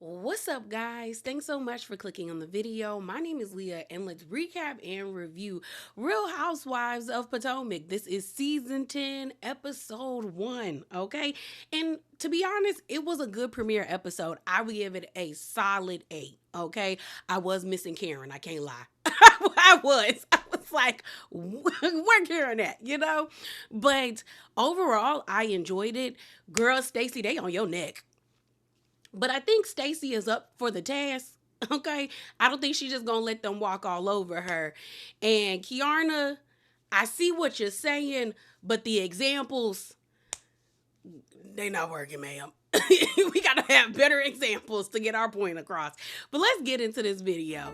What's up, guys? Thanks so much for clicking on the video. My name is Leah, and let's recap and review Real Housewives of Potomac. This is season 10, episode 1, okay? And to be honest, it was a good premiere episode. I would give it a solid 8, okay? I was missing Karen, I can't lie. I was. I was like, where Karen at, you know? But overall, I enjoyed it. Girl, Stacey, they on your neck. But I think Stacey is up for the task. Okay. I don't think she's just gonna let them walk all over her. And Keiarna, I see what you're saying, but the examples, they not working, ma'am. We gotta have better examples to get our point across. But let's get into this video.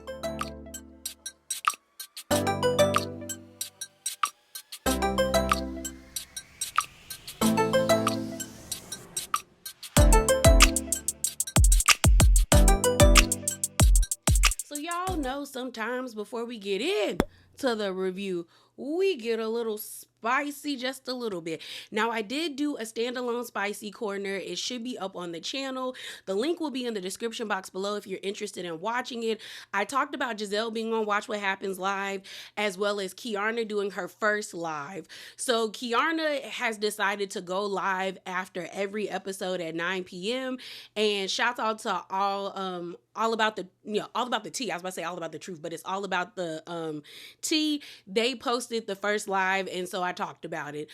So y'all know sometimes before we get in to the review, we get a little spicy, just a little bit. Now, I did do a standalone spicy corner. It should be up on the channel. The link will be in the description box below if you're interested in watching it. I talked about Gizelle being on Watch What Happens Live, as well as Keiarna doing her first live. So Keiarna has decided to go live after every episode at 9 p.m. And shouts out to all about the all about the tea. I was about to say all about the truth, but it's all about the tea. They posted the first live, and so I talked about it.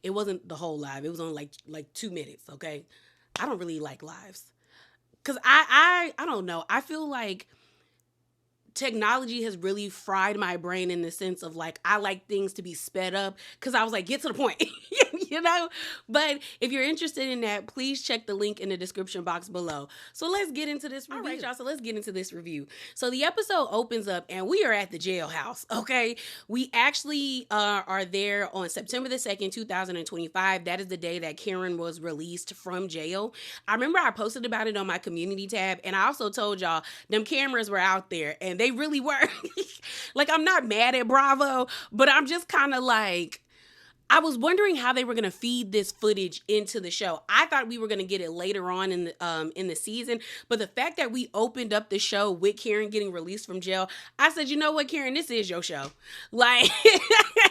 It wasn't the whole live. It was only like 2 minutes. Okay, I don't really like lives because I don't know. I feel like technology has really fried my brain in the sense of like I like things to be sped up because I was like, get to the point. But if you're interested in that, please check the link in the description box below. So let's get into this review. All right, y'all, so let's get into this review. So the episode opens up and we are at the jailhouse. Okay, we actually are there on September the 2nd, 2025. That is the day that Karen was released from jail. I remember I posted about it on my community tab, and I also told y'all them cameras were out there, and they really were. Like, I'm not mad at Bravo, but I'm just kind of like, I was wondering how they were going to feed this footage into the show. I thought we were going to get it later on in the season, but the fact that we opened up the show with Karen getting released from jail, I said, you know what, Karen, this is your show. Like,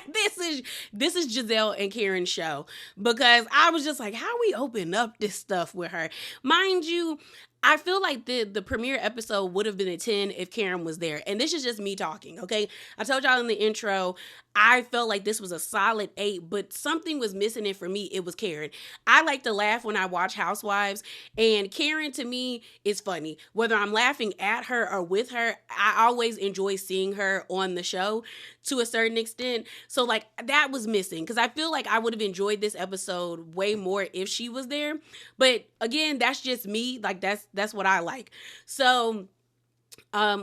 this is Gizelle and Karen's show, because I was just like, how we open up this stuff with her? Mind you, I feel like the premiere episode would have been a 10 if Karen was there. And this is just me talking, okay? I told y'all in the intro, I felt like this was a solid 8, but something was missing it for me. It was Karen. I like to laugh when I watch Housewives, and Karen to me is funny. Whether I'm laughing at her or with her, I always enjoy seeing her on the show to a certain extent. So like that was missing because I feel like I would have enjoyed this episode way more if she was there. But again, that's just me. Like that's what I like. So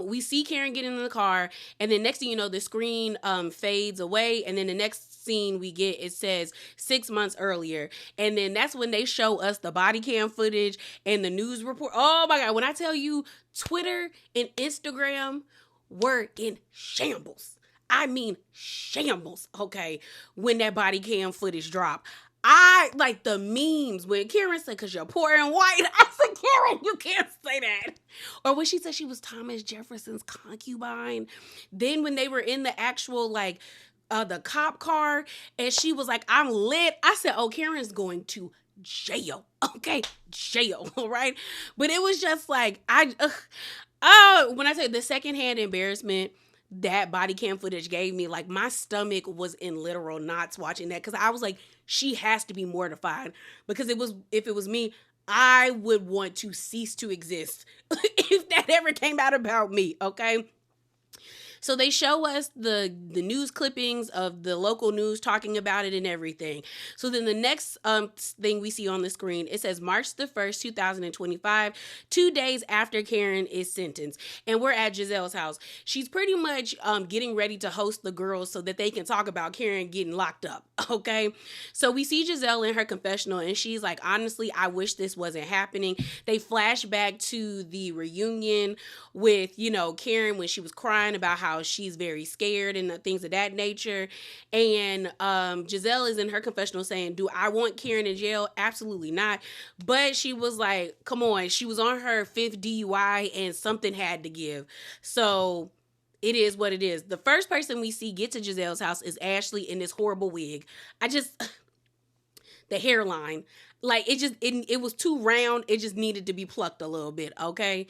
we see Karen get in the car, and then next thing you know, the screen fades away, and then the next scene we get, it says 6 months earlier, and then that's when they show us the body cam footage and the news report. Oh my God, when I tell you, Twitter and Instagram were in shambles. I mean shambles, okay, when that body cam footage dropped. I like the memes when Karen said, because you're poor and white. I said, Karen, you can't say that. Or when she said she was Thomas Jefferson's concubine. Then when they were in the actual, like, the cop car, and she was like, I'm lit. I said, oh, Karen's going to jail. Okay, jail, all right? But it was just like, when I say the secondhand embarrassment that body cam footage gave me, like my stomach was in literal knots watching that, because I was like, she has to be mortified, because if it was me, I would want to cease to exist if that ever came out about me, okay? So they show us the news clippings of the local news talking about it and everything. So then the next thing we see on the screen, it says March the 1st, 2025, 2 days after Karen is sentenced. And we're at Gizelle's house. She's pretty much getting ready to host the girls so that they can talk about Karen getting locked up, okay? So we see Gizelle in her confessional, and she's like, honestly, I wish this wasn't happening. They flash back to the reunion with, Karen when she was crying about how how she's very scared and things of that nature. And Gizelle is in her confessional saying, do I want Karen in jail? Absolutely not. But she was like, come on, she was on her fifth DUI and something had to give. So it is what it is. The first person we see get to Gizelle's house is Ashley in this horrible wig. I just, the hairline, like it was too round. It just needed to be plucked a little bit. Okay,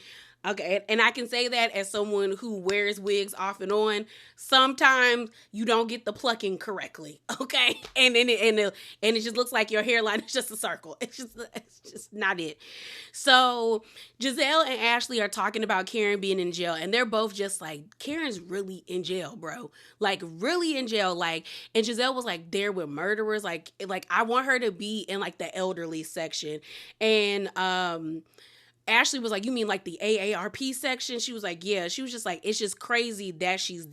and I can say that as someone who wears wigs off and on. Sometimes you don't get the plucking correctly, okay, and it just looks like your hairline is just a circle. It's just not it. So Gizelle and Ashley are talking about Karen being in jail, and they're both just like, Karen's really in jail, bro. Like really in jail. Like, and Gizelle was like, there with murderers. Like I want her to be in like the elderly section, and Ashley was like, you mean like the AARP section? She was like, yeah. She was just like, it's just crazy that she's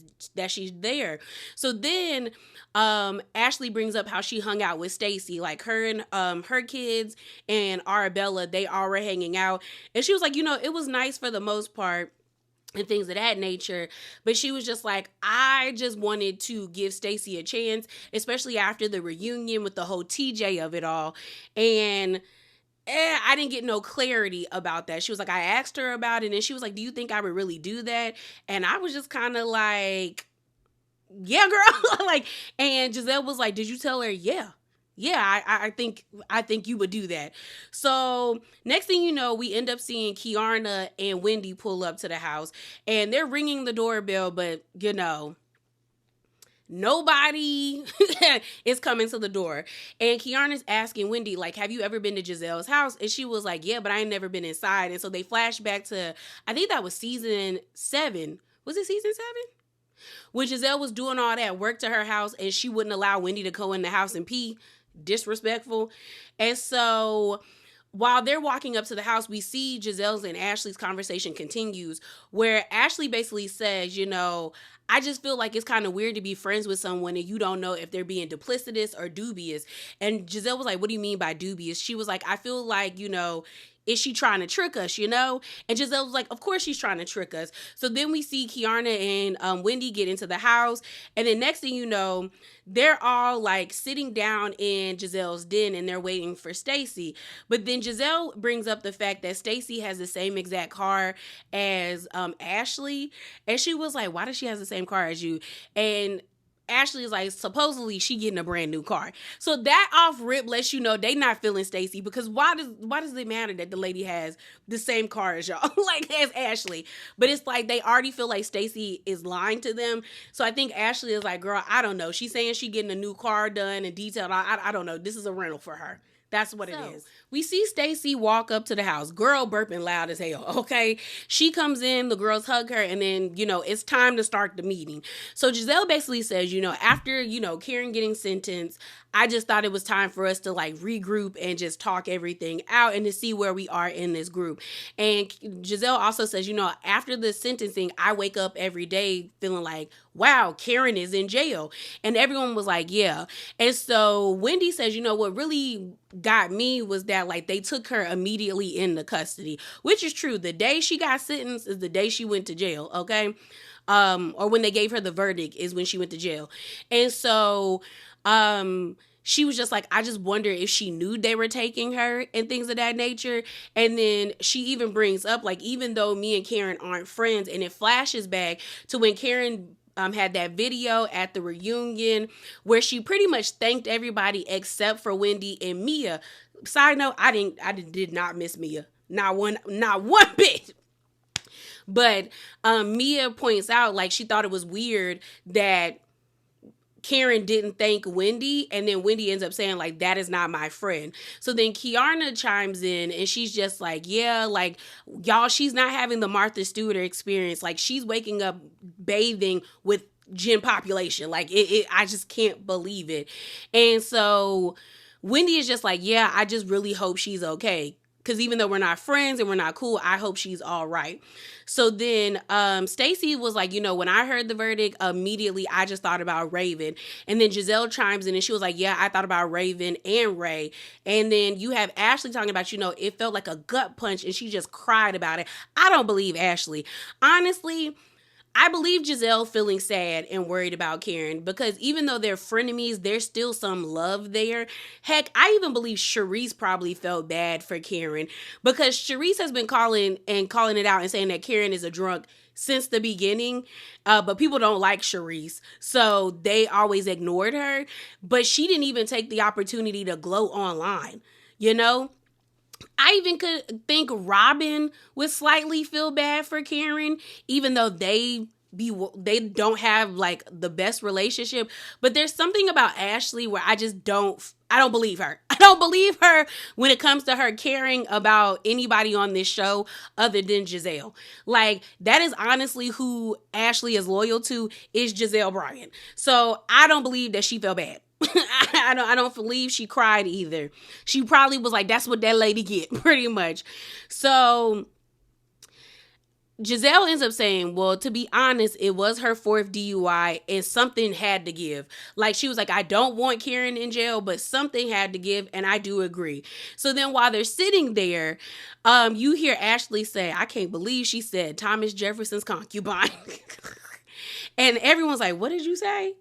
there. So then Ashley brings up how she hung out with Stacy, like her and her kids and Arabella, they all were hanging out. And she was like, it was nice for the most part and things of that nature. But she was just like, I just wanted to give Stacy a chance, especially after the reunion with the whole TJ of it all. And I didn't get no clarity about that. She was like, I asked her about it, and she was like, do you think I would really do that? And I was just kind of like, yeah, girl. Like, and Gizelle was like, did you tell her? Yeah. I think you would do that. So next thing you know, we end up seeing Keiarna and Wendy pull up to the house, and they're ringing the doorbell, but nobody is coming to the door. And Keiarna's asking Wendy, like, have you ever been to Gizelle's house? And she was like, yeah, but I ain't never been inside. And so they flash back to, I think that was season 7. Was it season 7? When Gizelle was doing all that work to her house and she wouldn't allow Wendy to go in the house and pee. Disrespectful. And so while they're walking up to the house, we see Gizelle's and Ashley's conversation continues, where Ashley basically says, I just feel like it's kind of weird to be friends with someone and you don't know if they're being duplicitous or dubious. And Gizelle was like, what do you mean by dubious? She was like, I feel like, is she trying to trick us, And Gizelle was like, of course she's trying to trick us. So then we see Keiarna and Wendy get into the house. And then next thing you know, they're all like sitting down in Gizelle's den and they're waiting for Stacy. But then Gizelle brings up the fact that Stacy has the same exact car as Ashley. And she was like, why does she have the same car as you? And Ashley is like, supposedly she getting a brand new car. So that off rip lets you know they not feeling Stacy, because why does it matter that the lady has the same car as y'all, like as Ashley? But it's like they already feel like Stacy is lying to them. So I think Ashley is like, girl, I don't know. She's saying she getting a new car done and detailed. I don't know. This is a rental for her. That's what it is. We see Stacy walk up to the house. Girl burping loud as hell, okay? She comes in, the girls hug her, and then, it's time to start the meeting. So Gizelle basically says, after, Karen getting sentenced, I just thought it was time for us to like regroup and just talk everything out and to see where we are in this group. And Gizelle also says, after the sentencing, I wake up every day feeling like, wow, Karen is in jail. And everyone was like, yeah. And so Wendy says, what really got me was that like they took her immediately into custody, which is true. The day she got sentenced is the day she went to jail, okay? Or when they gave her the verdict is when she went to jail. And so she was just like, I just wonder if she knew they were taking her and things of that nature. And then she even brings up, like, even though me and Karen aren't friends, and it flashes back to when Karen had that video at the reunion where she pretty much thanked everybody except for Wendy and Mia. Side note, I did not miss Mia. Not one bit. But Mia points out, like, she thought it was weird that Karen didn't thank Wendy, and then Wendy ends up saying, like, that is not my friend. So then Keiarna chimes in, and she's just like, yeah, like, y'all, she's not having the Martha Stewart experience. Like, she's waking up bathing with gen population. Like, I just can't believe it. And so Wendy is just like, yeah, I just really hope she's okay. Because even though we're not friends and we're not cool, I hope she's all right. So then Stacy was like, when I heard the verdict, immediately I just thought about Raven. And then Gizelle chimes in and she was like, yeah, I thought about Raven and Ray. And then you have Ashley talking about, it felt like a gut punch and she just cried about it. I don't believe Ashley. Honestly, I believe Gizelle feeling sad and worried about Karen because even though they're frenemies, there's still some love there. Heck, I even believe Charisse probably felt bad for Karen because Charisse has been calling it out and saying that Karen is a drunk since the beginning. But people don't like Charisse, so they always ignored her. But she didn't even take the opportunity to gloat online, you know? I even could think Robin would slightly feel bad for Karen, even though they don't have like the best relationship. But there's something about Ashley where I don't believe her. I don't believe her when it comes to her caring about anybody on this show other than Gizelle. Like that is honestly who Ashley is loyal to, is Gizelle Bryant. So I don't believe that she felt bad. I don't believe she cried either. She probably was like, that's what that lady get, pretty much. So Gizelle ends up saying, well, to be honest, it was her fourth DUI and something had to give. Like, she was like, I don't want Karen in jail, but something had to give, and I do agree. So then while they're sitting there, you hear Ashley say, I can't believe she said Thomas Jefferson's concubine. And everyone's like, what did you say?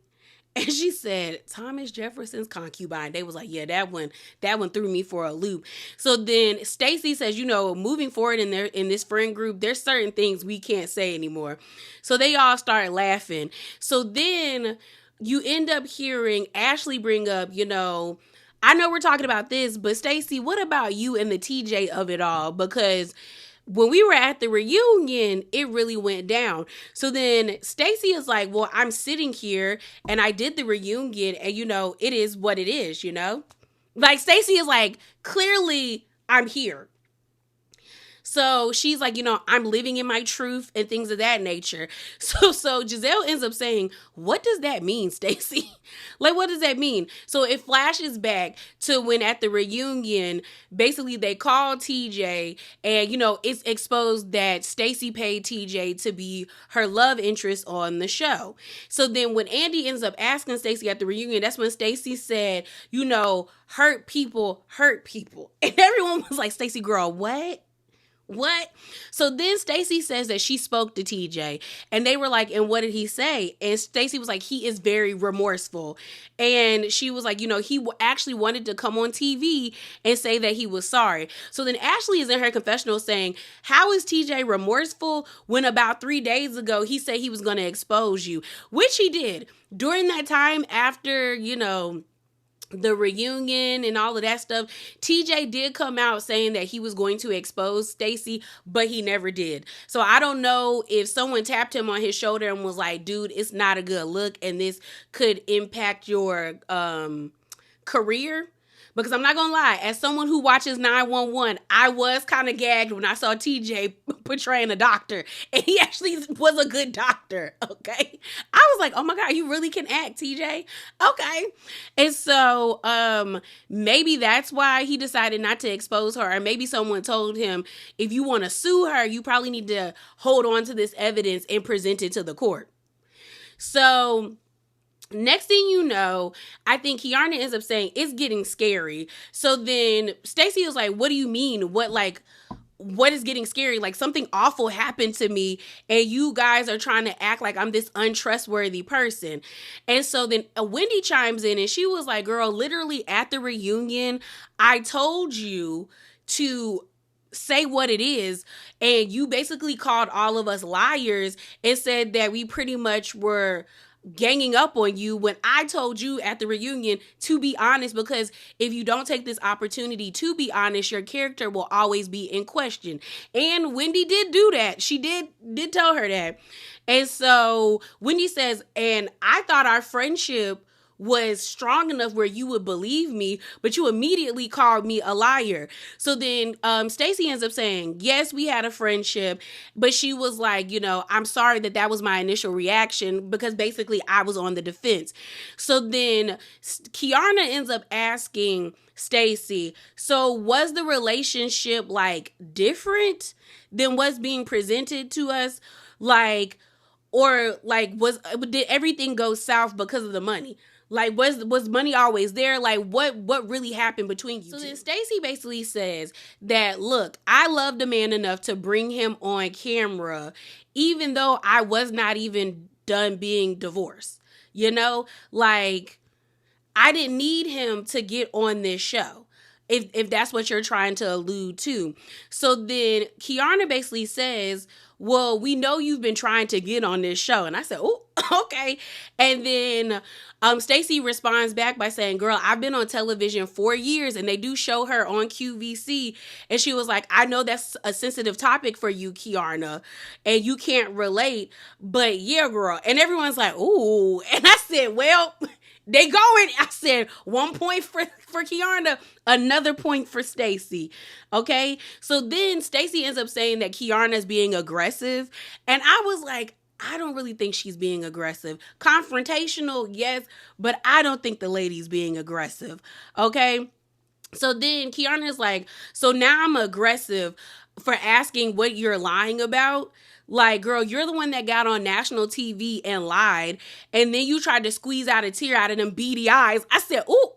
And she said, Thomas Jefferson's concubine. They was like, yeah, that one threw me for a loop. So then Stacey says, moving forward in this friend group, there's certain things we can't say anymore. So they all start laughing. So then you end up hearing Ashley bring up, I know we're talking about this, but Stacey, what about you and the TJ of it all? Because when we were at the reunion, it really went down. So then Stacey is like, well, I'm sitting here and I did the reunion and, it is what it is, Like Stacey is like, clearly I'm here. So she's like, I'm living in my truth and things of that nature. So Gizelle ends up saying, what does that mean, Stacey? Like, what does that mean? So it flashes back to when at the reunion, basically they called TJ and, it's exposed that Stacey paid TJ to be her love interest on the show. So then when Andy ends up asking Stacey at the reunion, that's when Stacey said, hurt people hurt people. And everyone was like, Stacey, girl, what? What? So then Stacey says that she spoke to TJ and they were like, and what did he say? And Stacey was like, he is very remorseful. And she was like, he actually wanted to come on TV and say that he was sorry. So then Ashley is in her confessional saying, how is TJ remorseful when about 3 days ago he said he was going to expose you, which he did during that time after, the reunion and all of that stuff. TJ did come out saying that he was going to expose Stacey, but he never did. So I don't know if someone tapped him on his shoulder and was like, dude, it's not a good look and this could impact your career. Because I'm not going to lie, as someone who watches 911, I was kind of gagged when I saw TJ portraying a doctor. And he actually was a good doctor, okay? I was like, oh my God, you really can act, TJ? Okay. And so maybe that's why he decided not to expose her. Or maybe someone told him, if you want to sue her, you probably need to hold on to this evidence and present it to the court. So next thing you know, I think Keiarna ends up saying, it's getting scary. So then Stacey was like, what do you mean? What is getting scary? Like something awful happened to me and you guys are trying to act like I'm this untrustworthy person. And so then Wendy chimes in and she was like, girl, literally at the reunion, I told you to say what it is. And you basically called all of us liars and said that we pretty much were ganging up on you when I told you at the reunion to be honest, because if you don't take this opportunity to be honest, your character will always be in question. And Wendy did do that. She did tell her that. And so Wendy says, and I thought our friendship was strong enough where you would believe me, but you immediately called me a liar. So then Stacey ends up saying, yes, we had a friendship, but she was like, I'm sorry that was my initial reaction because basically I was on the defense. So then Keiarna ends up asking Stacey, so was the relationship like different than what's being presented to us? Like, or like did everything go south because of the money? Like, was money always there? Like, what really happened between you two? So then Stacey basically says that, look, I loved a man enough to bring him on camera, even though I was not even done being divorced. You know, like, I didn't need him to get on this show. If that's what you're trying to allude to. So then Keiarna basically says, well, we know you've been trying to get on this show. And I said, oh, okay. And then Stacey responds back by saying, girl, I've been on television 4 years and they do show her on QVC. And she was like, I know that's a sensitive topic for you, Keiarna, and you can't relate, but yeah, girl. And everyone's like, ooh. And I said, well, they going. I said 1 point for Keiarna, another point for Stacey. Okay. So then Stacey ends up saying that Keiarna's being aggressive. And I was like, I don't really think she's being aggressive. Confrontational, yes, but I don't think the lady's being aggressive. Okay. So then Keiarna is like, so now I'm aggressive for asking what you're lying about. Like, girl, you're the one that got on national TV and lied, and then you tried to squeeze out a tear out of them beady eyes. I said, ooh,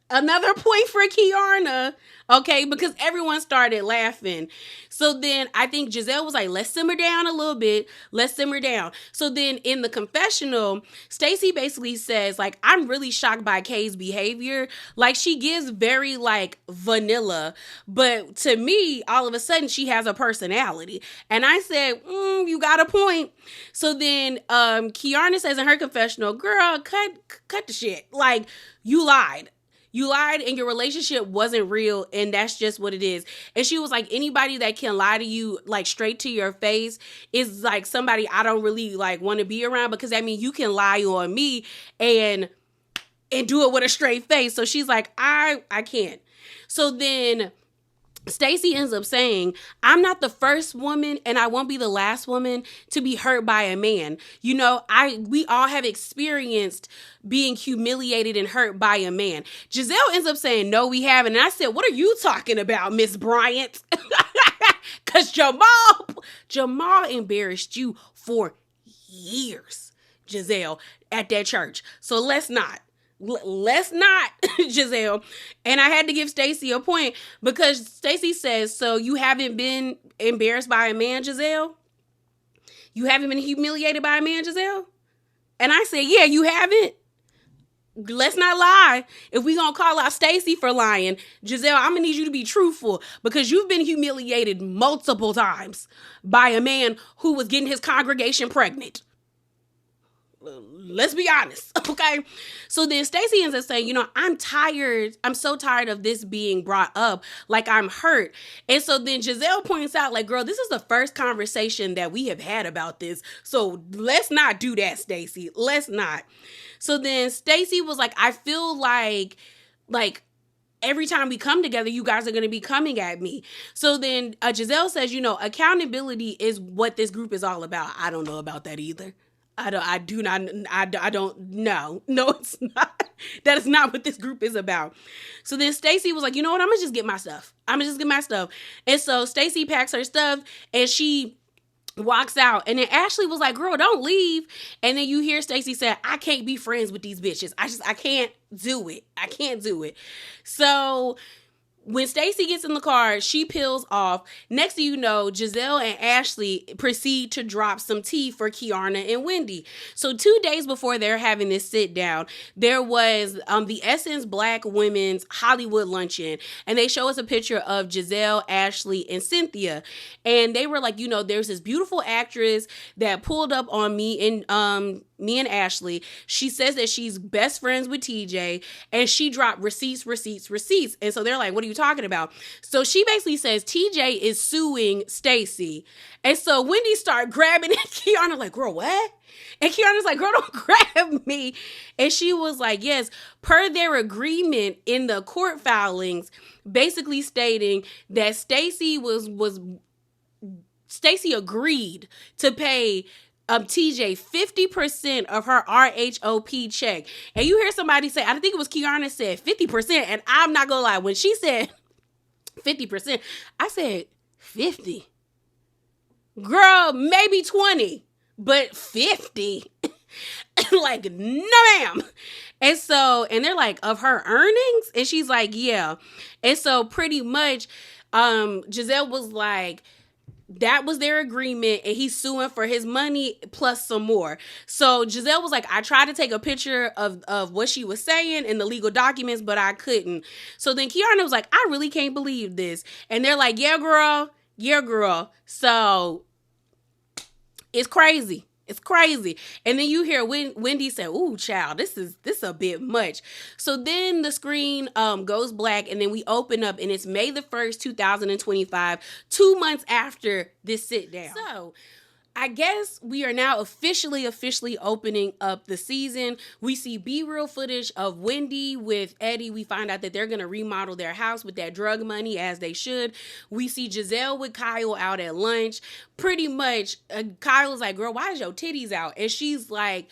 another point for Keiarna, okay, because everyone started laughing. So then I think Gizelle was like, let's simmer down a little bit. Let's simmer down. So then in the confessional, Stacey basically says, like, I'm really shocked by Kay's behavior. Like, she gives very, like, vanilla. But to me, all of a sudden, she has a personality. And I said, you got a point. So then Keiarna says in her confessional, girl, cut the shit. Like, you lied. You lied and your relationship wasn't real, and that's just what it is. And she was like, anybody that can lie to you, like, straight to your face is, like, somebody I don't really, like, want to be around, because I mean, you can lie on me and do it with a straight face. So she's like, I can't. So then Stacey ends up saying, I'm not the first woman and I won't be the last woman to be hurt by a man. You know, we all have experienced being humiliated and hurt by a man. Gizelle ends up saying, no, we haven't. And I said, what are you talking about, Miss Bryant? Because Jamal embarrassed you for years, Gizelle, at that church. So let's not, Gizelle. And I had to give Stacey a point, because Stacey says, so you haven't been embarrassed by a man, Gizelle? You haven't been humiliated by a man, Gizelle? And I said, yeah, you haven't. Let's not lie. If we gonna call out Stacey for lying, Gizelle, I'm gonna need you to be truthful, because you've been humiliated multiple times by a man who was getting his congregation pregnant. Let's be honest, okay? So then Stacey ends up saying, you know, I'm tired. I'm so tired of this being brought up. Like, I'm hurt. And so then Gizelle points out, like, girl, this is the first conversation that we have had about this. So let's not do that, Stacey. Let's not. So then Stacey was like, I feel like every time we come together, you guys are going to be coming at me. So then Gizelle says, you know, accountability is what this group is all about. I don't know about that either. I don't know. No, it's not. That is not what this group is about. So then Stacey was like, you know what? I'm going to just get my stuff. And so Stacey packs her stuff and she walks out. And then Ashley was like, girl, don't leave. And then you hear Stacey say, I can't be friends with these bitches. I can't do it. I can't do it. So when Stacey gets in the car, she peels off. Next thing you know, Gizelle and Ashley proceed to drop some tea for Keiarna and Wendy. So 2 days before they're having this sit down, there was the Essence Black Women's Hollywood Luncheon. And they show us a picture of Gizelle, Ashley, and Cynthia. And they were like, you know, there's this beautiful actress that pulled up on me and Ashley. She says that she's best friends with TJ, and she dropped receipts. And so they're like, what are you talking about? So she basically says TJ is suing Stacey. And so Wendy started grabbing Keiarna, like, girl, what? And Keiarna's like, girl, don't grab me. And she was like, yes, per their agreement in the court filings, basically stating that Stacey agreed to pay TJ 50% of her RHOP check. And you hear somebody say, I think it was Keiarna said 50%. And I'm not gonna lie, when she said 50%, I said 50. Girl, maybe 20, but 50. Like, no, ma'am. And so, and they're like, of her earnings? And she's like, yeah. And so pretty much, Gizelle was like, that was their agreement, and he's suing for his money plus some more. So Gizelle was like, I tried to take a picture of what she was saying in the legal documents, but I couldn't. So then Keiarna was like, I really can't believe this. And they're like, yeah, girl. Yeah, girl. So it's crazy. It's crazy. And then you hear Wendy say, ooh, child, this is a bit much. So then the screen goes black, and then we open up, and it's May the 1st, 2025, 2 months after this sit down. So I guess we are now officially opening up the season. We see B-reel footage of Wendy with Eddie. We find out that they're going to remodel their house with that drug money, as they should. We see Gizelle with Kyle out at lunch. Pretty much, Kyle's like, girl, why is your titties out? And she's like,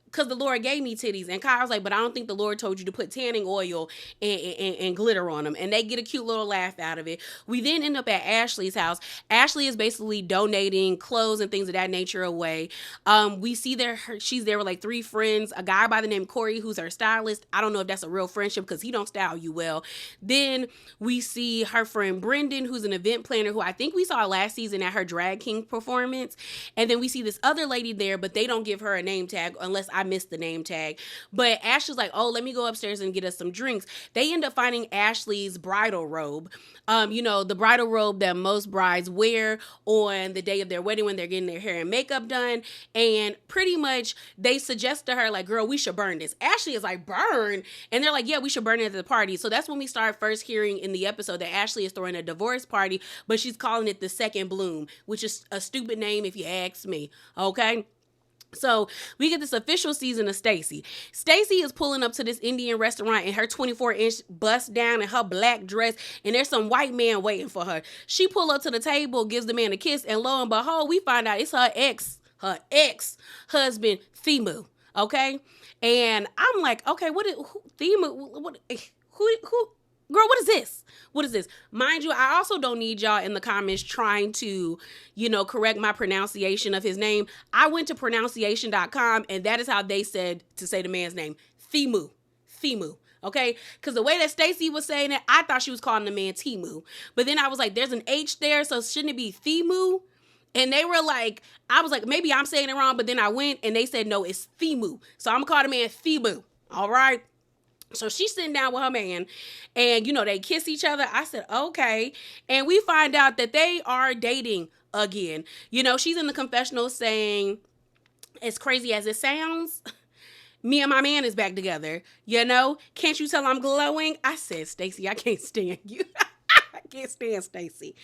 because the Lord gave me titties. And Kyle's like, but I don't think the Lord told you to put tanning oil and glitter on them. And they get a cute little laugh out of it. We then end up at Ashley's house. Ashley is basically donating clothes and things of that nature away. We see she's there with like 3 friends, a guy by the name Corey, who's her stylist. I don't know if that's a real friendship because he don't style you well. Then we see her friend Brendan, who's an event planner, who I think we saw last season at her Drag King performance. And then we see this other lady there, but they don't give her a name tag unless I missed the name tag. But Ashley's like, oh, let me go upstairs and get us some drinks. They end up finding Ashley's bridal robe. The bridal robe that most brides wear on the day of their wedding when they're getting their hair and makeup done. And pretty much they suggest to her, like, girl, we should burn this. Ashley is like, burn? And they're like, yeah, we should burn it at the party. So that's when we start first hearing in the episode that Ashley is throwing a divorce party, but she's calling it the Second Bloom, which is a stupid name if you ask me. Okay? So we get this official season of Stacy. Stacy is pulling up to this Indian restaurant in her 24-inch bust down and her black dress, and there's some white man waiting for her. She pull up to the table, gives the man a kiss, and lo and behold, we find out it's her ex-husband, Thimu. Okay? And I'm like, okay, Thimu, who, girl, what is this? What is this? Mind you, I also don't need y'all in the comments trying to, correct my pronunciation of his name. I went to pronunciation.com, and that is how they said to say the man's name. Thimu. Okay? Because the way that Stacy was saying it, I thought she was calling the man Timu. But then I was like, there's an H there, so shouldn't it be Thimu? And they were like, I was like, maybe I'm saying it wrong, but then I went, and they said, no, it's Thimu. So I'm going to call the man Thimu. All right? So she's sitting down with her man, and, they kiss each other. I said, okay. And we find out that they are dating again. She's in the confessional saying, as crazy as it sounds, me and my man is back together. Can't you tell I'm glowing? I said, Stacy, I can't stand you. Can't stand Stacy.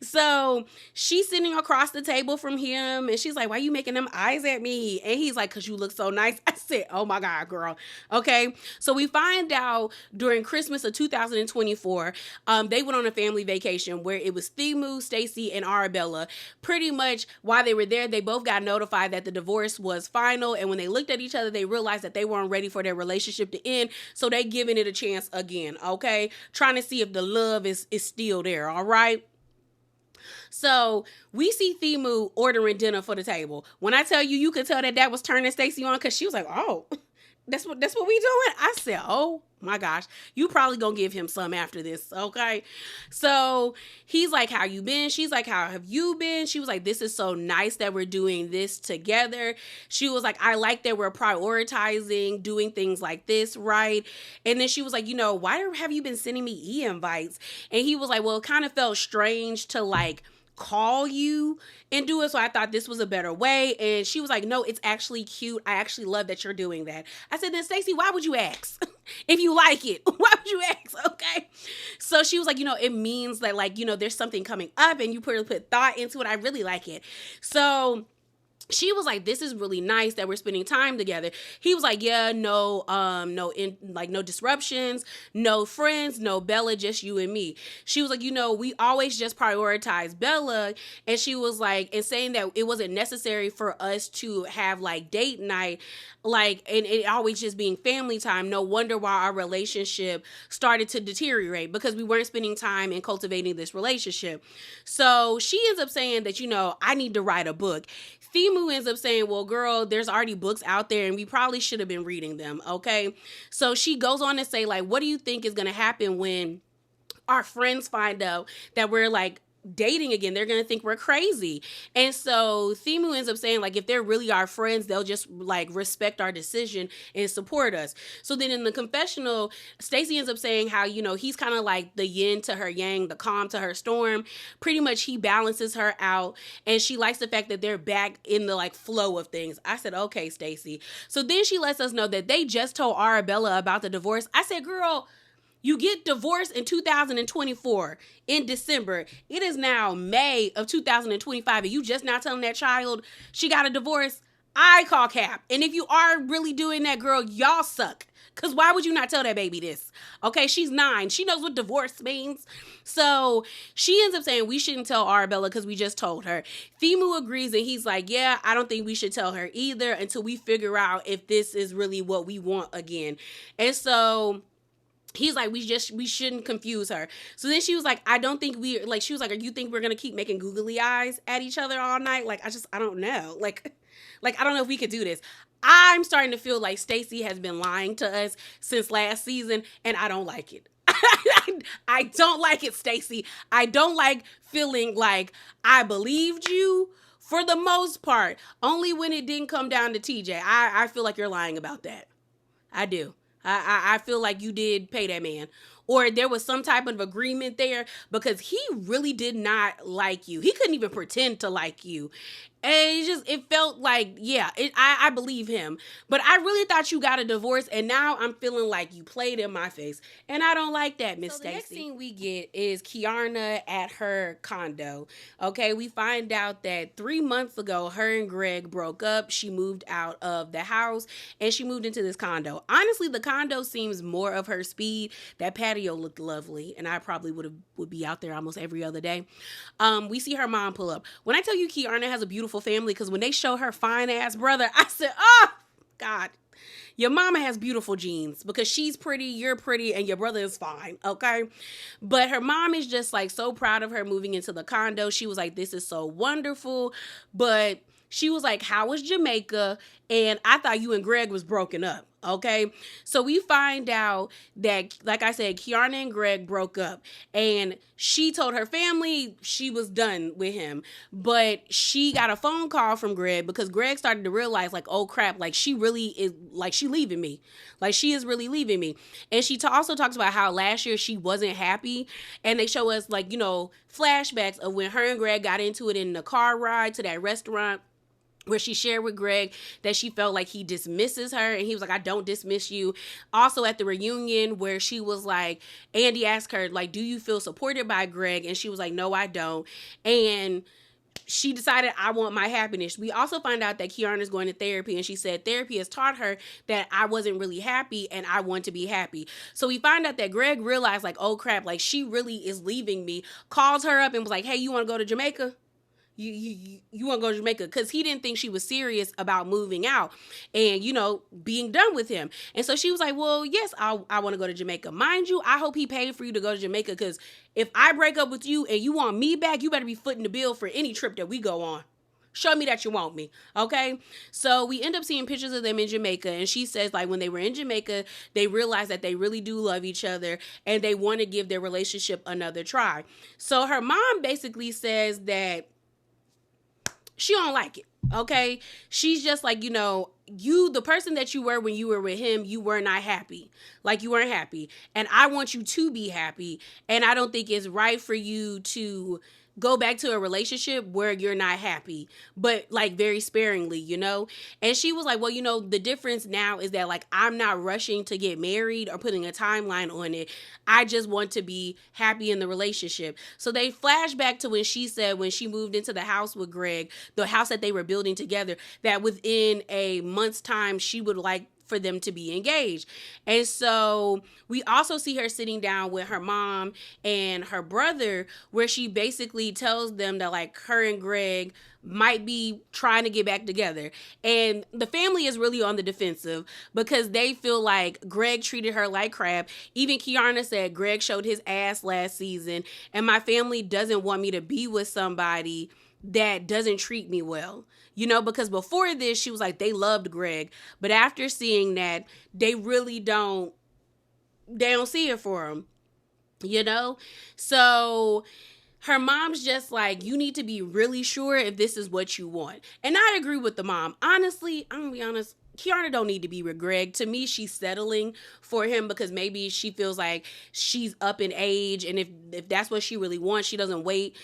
So she's sitting across the table from him, and she's like, why you making them eyes at me? And he's like, because you look so nice. I said, oh my God, girl. Okay. So we find out during Christmas of 2024, they went on a family vacation where it was Thimu, Stacy, and Arabella. Pretty much while they were there, they both got notified that the divorce was final. And when they looked at each other, they realized that they weren't ready for their relationship to end. So they giving it a chance again. Okay. Trying to see if the love is still there. All right. So we see Thimu ordering dinner for the table. When I tell you, you could tell that was turning Stacy on, because she was like, oh, that's what we doing? I said, oh my gosh, you probably gonna give him some after this. Okay. So he's like, how you been? She's like, how have you been? She was like, this is so nice that we're doing this together. She was like, I like that we're prioritizing doing things like this, right? And then she was like, why have you been sending me e-invites? And he was like, well, it kind of felt strange to like call you and do it, so I thought this was a better way. And she was like, no, it's actually cute. I actually love that you're doing that. I said, then Stacey, why would you ask? If you like it, why would you ask? Okay. So she was like, it means that like, there's something coming up and you put thought into it. I really like it. So she was like, this is really nice that we're spending time together. He was like, yeah, no disruptions, no friends, no Bella, just you and me. She was like, we always just prioritize Bella. And she was like, and saying that it wasn't necessary for us to have like date night, like, and it always just being family time. No wonder why our relationship started to deteriorate, because we weren't spending time in cultivating this relationship. So she ends up saying that, I need to write a book. Thimu Thiemu ends up saying, well, girl, there's already books out there and we probably should have been reading them, okay? So she goes on to say, like, what do you think is going to happen when our friends find out that we're like dating again? They're gonna think we're crazy. And so Thiemu ends up saying, like, if they're really our friends, they'll just like respect our decision and support us. So then in the confessional, Stacey ends up saying how, you know, he's kind of like the yin to her yang, the calm to her storm. Pretty much he balances her out, and she likes the fact that they're back in the like flow of things. I said, okay, Stacey. So then she lets us know that they just told Arabella about the divorce. I said, girl, you get divorced in 2024 in December. It is now May of 2025, and you just now telling that child she got a divorce? I call cap. And if you are really doing that, girl, y'all suck. Because why would you not tell that baby this? Okay, she's 9. She knows what divorce means. So she ends up saying we shouldn't tell Arabella because we just told her. Thiemu agrees, and he's like, yeah, I don't think we should tell her either until we figure out if this is really what we want again. And so he's like, we shouldn't confuse her. So then she was like, I don't think she was like, you think we're going to keep making googly eyes at each other all night? Like, I don't know. Like, I don't know if we could do this. I'm starting to feel like Stacey has been lying to us since last season, and I don't like it. I don't like it, Stacey. I don't like feeling like I believed you for the most part. Only when it didn't come down to TJ. I feel like you're lying about that. I do. I feel like you did pay that man, or there was some type of agreement there, because he really did not like you. He couldn't even pretend to like you. And it felt like, yeah, I believe him. But I really thought you got a divorce, and now I'm feeling like you played in my face. And I don't like that, Miss Stacey. The next thing we get is Keiarna at her condo. Okay, we find out that 3 months ago, her and Greg broke up. She moved out of the house, and she moved into this condo. Honestly, the condo seems more of her speed. That patio looked lovely, and I probably would be out there almost every other day. We see her mom pull up. When I tell you Keiarna has a beautiful family, because when they show her fine ass brother, I said, oh God, your mama has beautiful genes, because she's pretty, you're pretty, and your brother is fine, okay? But her mom is just like so proud of her moving into the condo. She was like, this is so wonderful. But she was like, how was Jamaica? And I thought you and Greg was broken up. Okay, so we find out that, like I said, Keiarna and Greg broke up, and she told her family she was done with him. But she got a phone call from Greg, because Greg started to realize, like, oh crap, like she really is, like, she leaving me, like she is really leaving me. And she also talks about how last year she wasn't happy, and they show us, like, you know, flashbacks of when her and Greg got into it in the car ride to that restaurant, where she shared with Greg that she felt like he dismisses her, and he was like, I don't dismiss you. Also at the reunion, where she was like, Andy asked her, like, do you feel supported by Greg? And she was like, no, I don't. And she decided, I want my happiness. We also find out that Keiarna is going to therapy, and she said therapy has taught her that I wasn't really happy, and I want to be happy. So we find out that Greg realized, like, oh crap, like she really is leaving me. Calls her up and was like, hey, you want to go to Jamaica? You want to go to Jamaica? Because he didn't think she was serious about moving out and, you know, being done with him. And so she was like, well, yes, I want to go to Jamaica. Mind you, I hope he paid for you to go to Jamaica, because if I break up with you and you want me back, you better be footing the bill for any trip that we go on. Show me that you want me, okay? So we end up seeing pictures of them in Jamaica, and she says, like, when they were in Jamaica, they realized that they really do love each other, and they want to give their relationship another try. So her mom basically says that she don't like it, okay? She's just like, you know, you, the person that you were when you were with him, you were not happy. Like, you weren't happy. And I want you to be happy. And I don't think it's right for you to go back to a relationship where you're not happy, but like very sparingly, you know? And she was like, well, you know, the difference now is that, like, I'm not rushing to get married or putting a timeline on it. I just want to be happy in the relationship. So they flash back to when she said, when she moved into the house with Greg, the house that they were building together, that within a month's time, she would like for them to be engaged. And so we also see her sitting down with her mom and her brother, where she basically tells them that, like, her and Greg might be trying to get back together. And the family is really on the defensive, because they feel like Greg treated her like crap. Even Keiarna said Greg showed his ass last season, and my family doesn't want me to be with somebody that doesn't treat me well. You know, because before this, she was like, they loved Greg. But after seeing that, they really they don't see it for him, you know? So her mom's just like, you need to be really sure if this is what you want. And I agree with the mom. Honestly, I'm gonna be honest, Keiarna don't need to be with Greg. To me, she's settling for him because maybe she feels like she's up in age, and if that's what she really wants, she doesn't wait.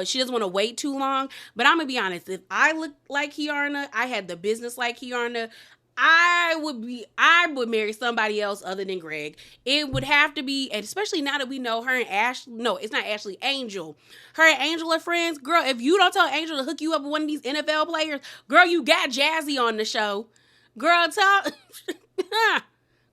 She doesn't want to wait too long. But I'm gonna be honest, if I looked like Keiarna, I had the business like Keiarna, I would marry somebody else other than Greg. It would have to be, and especially now that we know her and Ashley, no, it's not Ashley, Angel. Her and Angel are friends. Girl, if you don't tell Angel to hook you up with one of these NFL players, girl, you got Jazzy on the show. Girl,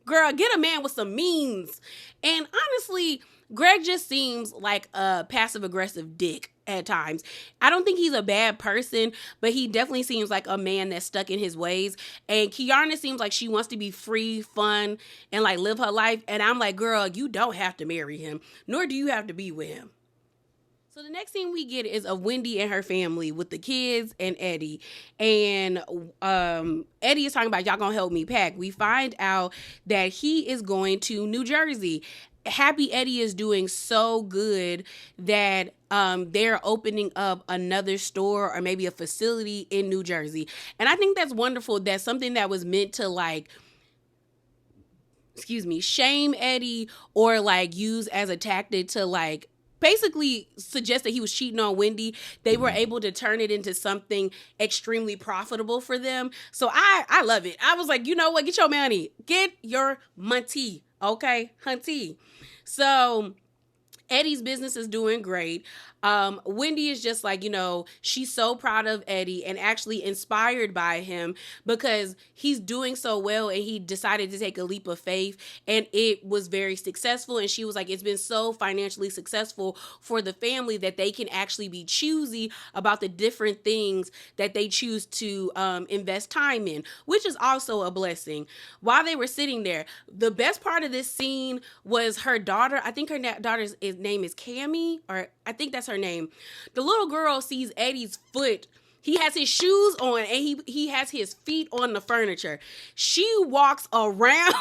girl, get a man with some means. And honestly, Greg just seems like a passive aggressive dick at times. I don't think he's a bad person, but he definitely seems like a man that's stuck in his ways. And Keiarna seems like she wants to be free, fun, and like live her life. And I'm like, girl, you don't have to marry him, nor do you have to be with him. So the next thing we get is of Wendy and her family with the kids and Eddie. And Eddie is talking about, y'all gonna help me pack. We find out that he is going to New Jersey. Happy Eddie is doing so good that they're opening up another store or maybe a facility in New Jersey. And I think that's wonderful. That's something that was meant to like, shame Eddie or like use as a tactic to like basically suggest that he was cheating on Wendy. They were able to turn it into something extremely profitable for them. So I love it. I was like, you know what? Get your money. Get your money. Okay, hunty. So Eddie's business is doing great. Wendy is just like, you know, she's so proud of Eddie and actually inspired by him because he's doing so well and he decided to take a leap of faith and it was very successful. And she was like, it's been so financially successful for the family that they can actually be choosy about the different things that they choose to invest time in, which is also a blessing. While they were sitting there, the best part of this scene was her daughter. I think her daughter's name is Cammy, or I think that's her name. The little girl sees Eddie's foot. He has his shoes on and he has his feet on the furniture. She walks around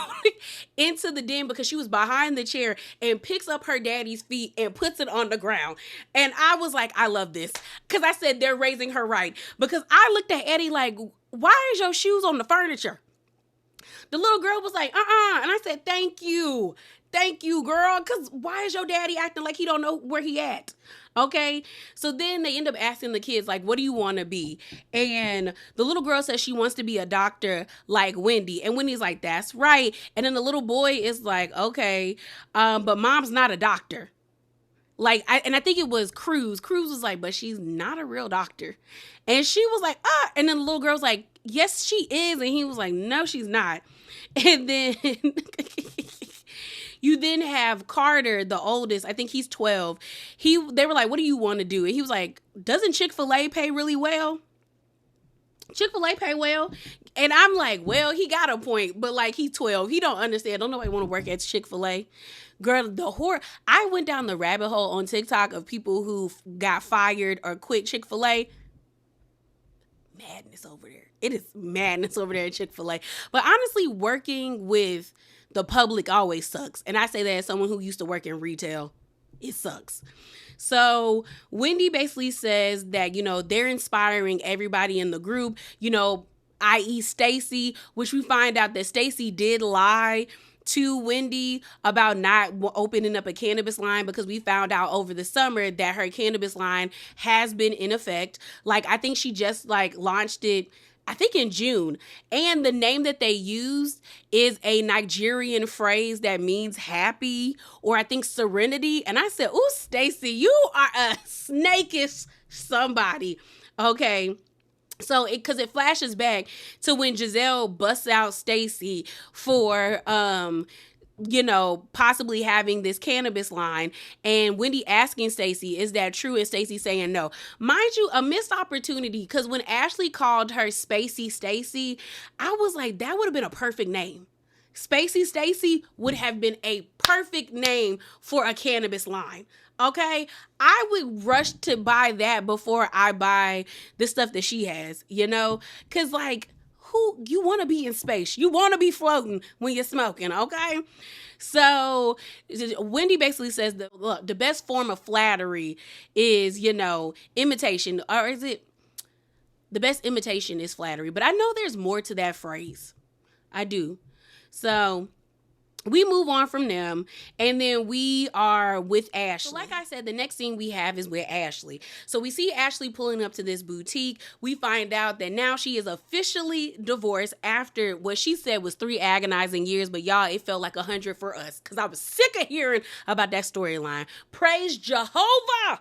into the den because she was behind the chair and picks up her daddy's feet and puts it on the ground. And I was like, I love this. Because I said they're raising her right. Because I looked at Eddie like, why is your shoes on the furniture? The little girl was like, And I said, thank you. Thank you, girl. Because why is your daddy acting like he don't know where he at? Okay. So then they end up asking the kids, like, what do you want to be? And the little girl says she wants to be a doctor like Wendy. And Wendy's like, that's right. And then the little boy is like, okay, but mom's not a doctor. Like, I think it was Cruz. Cruz was like, but she's not a real doctor. And she was like, And then the little girl's like, yes, she is. And he was like, no, she's not. And then you then have Carter, the oldest. I think he's 12. They were like, what do you want to do? And he was like, doesn't Chick-fil-A pay really well? Chick-fil-A pay well? And I'm like, well, he got a point, but like he's 12. He don't understand. Don't nobody want to work at Chick-fil-A. Girl, the horror. I went down the rabbit hole on TikTok of people who got fired or quit Chick-fil-A. Madness over there. It is madness over there at Chick-fil-A. But honestly, working with the public always sucks. And I say that as someone who used to work in retail. It sucks. So Wendy basically says that, you know, they're inspiring everybody in the group, you know, i.e. Stacy, which we find out that Stacy did lie to Wendy about not opening up a cannabis line because we found out over the summer that her cannabis line has been in effect. Like, I think she just like launched it, I think in June. And the name that they used is a Nigerian phrase that means happy, or I think serenity. And I said, ooh, Stacy, you are a snakish somebody. Okay. So because it flashes back to when Gizelle busts out Stacy for, you know, possibly having this cannabis line, and Wendy asking Stacy, is that true? And Stacy saying no. Mind you, a missed opportunity, because when Ashley called her Spacey Stacy, I was like, that would have been a perfect name. Spacey Stacy would have been a perfect name for a cannabis line. Okay, I would rush to buy that before I buy the stuff that she has, Cause like who you want to be in space. You want to be floating when you're smoking, okay? So Wendy basically says that look, the best form of flattery is, imitation, or is it the best imitation is flattery? But I know there's more to that phrase. I do. So we move on from them, and then we are with Ashley. So like I said, the next scene we have is with Ashley. So we see Ashley pulling up to this boutique. We find out that now she is officially divorced after what she said was 3 agonizing years, but y'all, it felt like 100 for us because I was sick of hearing about that storyline. Praise Jehovah!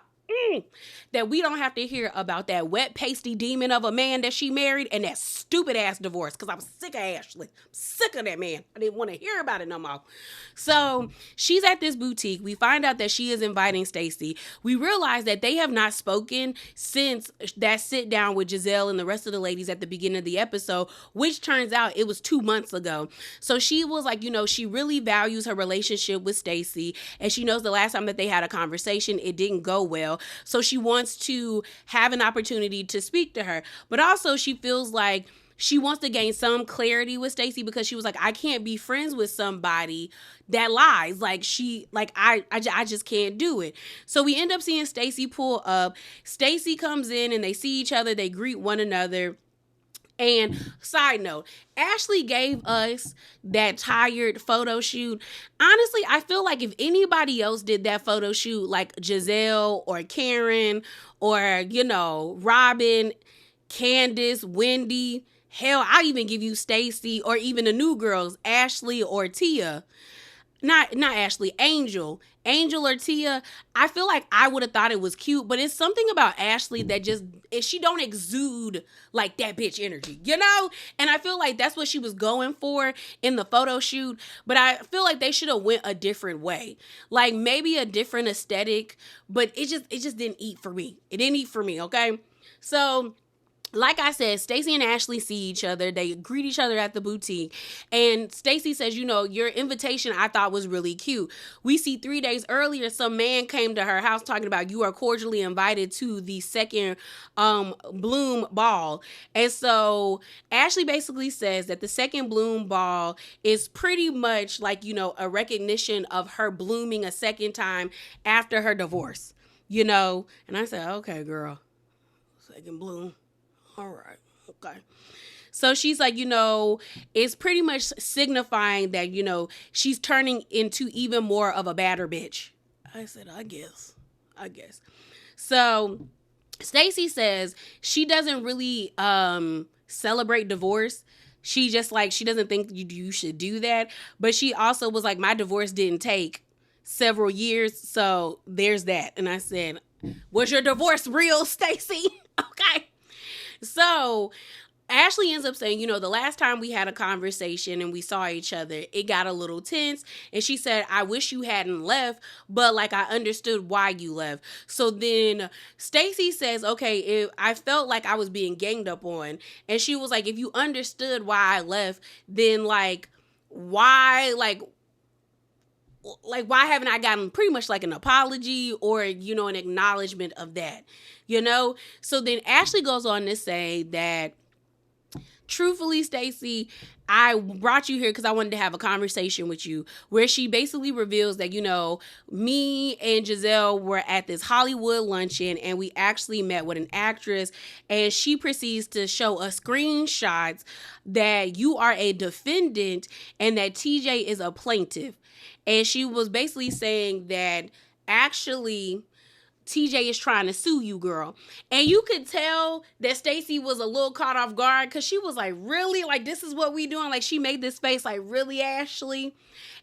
That we don't have to hear about that wet, pasty demon of a man that she married and that stupid ass divorce, because I was sick of Ashley. I'm sick of that man. I didn't want to hear about it no more. So she's at this boutique. We find out that she is inviting Stacy. We realize that they have not spoken since that sit down with Gizelle and the rest of the ladies at the beginning of the episode, which turns out it was 2 months ago. So she was like, she really values her relationship with Stacy, and she knows the last time that they had a conversation, it didn't go well. So she wants to have an opportunity to speak to her. But also she feels like she wants to gain some clarity with Stacy, because she was like, I can't be friends with somebody that lies. Like I just can't do it. So we end up seeing Stacy pull up. Stacy comes in and they see each other. They greet one another. And side note, Ashley gave us that tired photo shoot. Honestly, I feel like if anybody else did that photo shoot, like Gizelle or Karen or, Robin, Candace, Wendy, hell, I even give you Stacy, or even the new girls, Ashley or Tia. Not Ashley, Angel or Tia. I feel like I would have thought it was cute, but it's something about Ashley that just, she don't exude like that bitch energy, And I feel like that's what she was going for in the photo shoot, but I feel like they should have went a different way, like maybe a different aesthetic, but it just didn't eat for me. It didn't eat for me, okay? So like I said, Stacy and Ashley see each other. They greet each other at the boutique. And Stacy says, your invitation I thought was really cute. We see 3 days earlier, some man came to her house talking about, you are cordially invited to the second Bloom ball. And so Ashley basically says that the second Bloom ball is pretty much like, a recognition of her blooming a second time after her divorce, And I said, okay, girl, second Bloom. All right. Okay. So she's like, it's pretty much signifying that, she's turning into even more of a badder bitch. I said, I guess. So Stacy says she doesn't really celebrate divorce. She just she doesn't think you should do that. But she also was like, my divorce didn't take several years. So there's that. And I said, was your divorce real, Stacy? Okay. So Ashley ends up saying, the last time we had a conversation and we saw each other, it got a little tense. And she said, I wish you hadn't left, but I understood why you left. So then Stacy says, okay, I felt like I was being ganged up on. And she was like, if you understood why I left, then why why haven't I gotten pretty much an apology or, an acknowledgement of that, So then Ashley goes on to say that, truthfully, Stacy, I brought you here because I wanted to have a conversation with you, where she basically reveals that, me and Gizelle were at this Hollywood luncheon and we actually met with an actress, and she proceeds to show us screenshots that you are a defendant and that TJ is a plaintiff. And she was basically saying that actually TJ is trying to sue you, girl. And you could tell that Stacy was a little caught off guard, because she was like, really? This is what we doing? She made this face really, Ashley?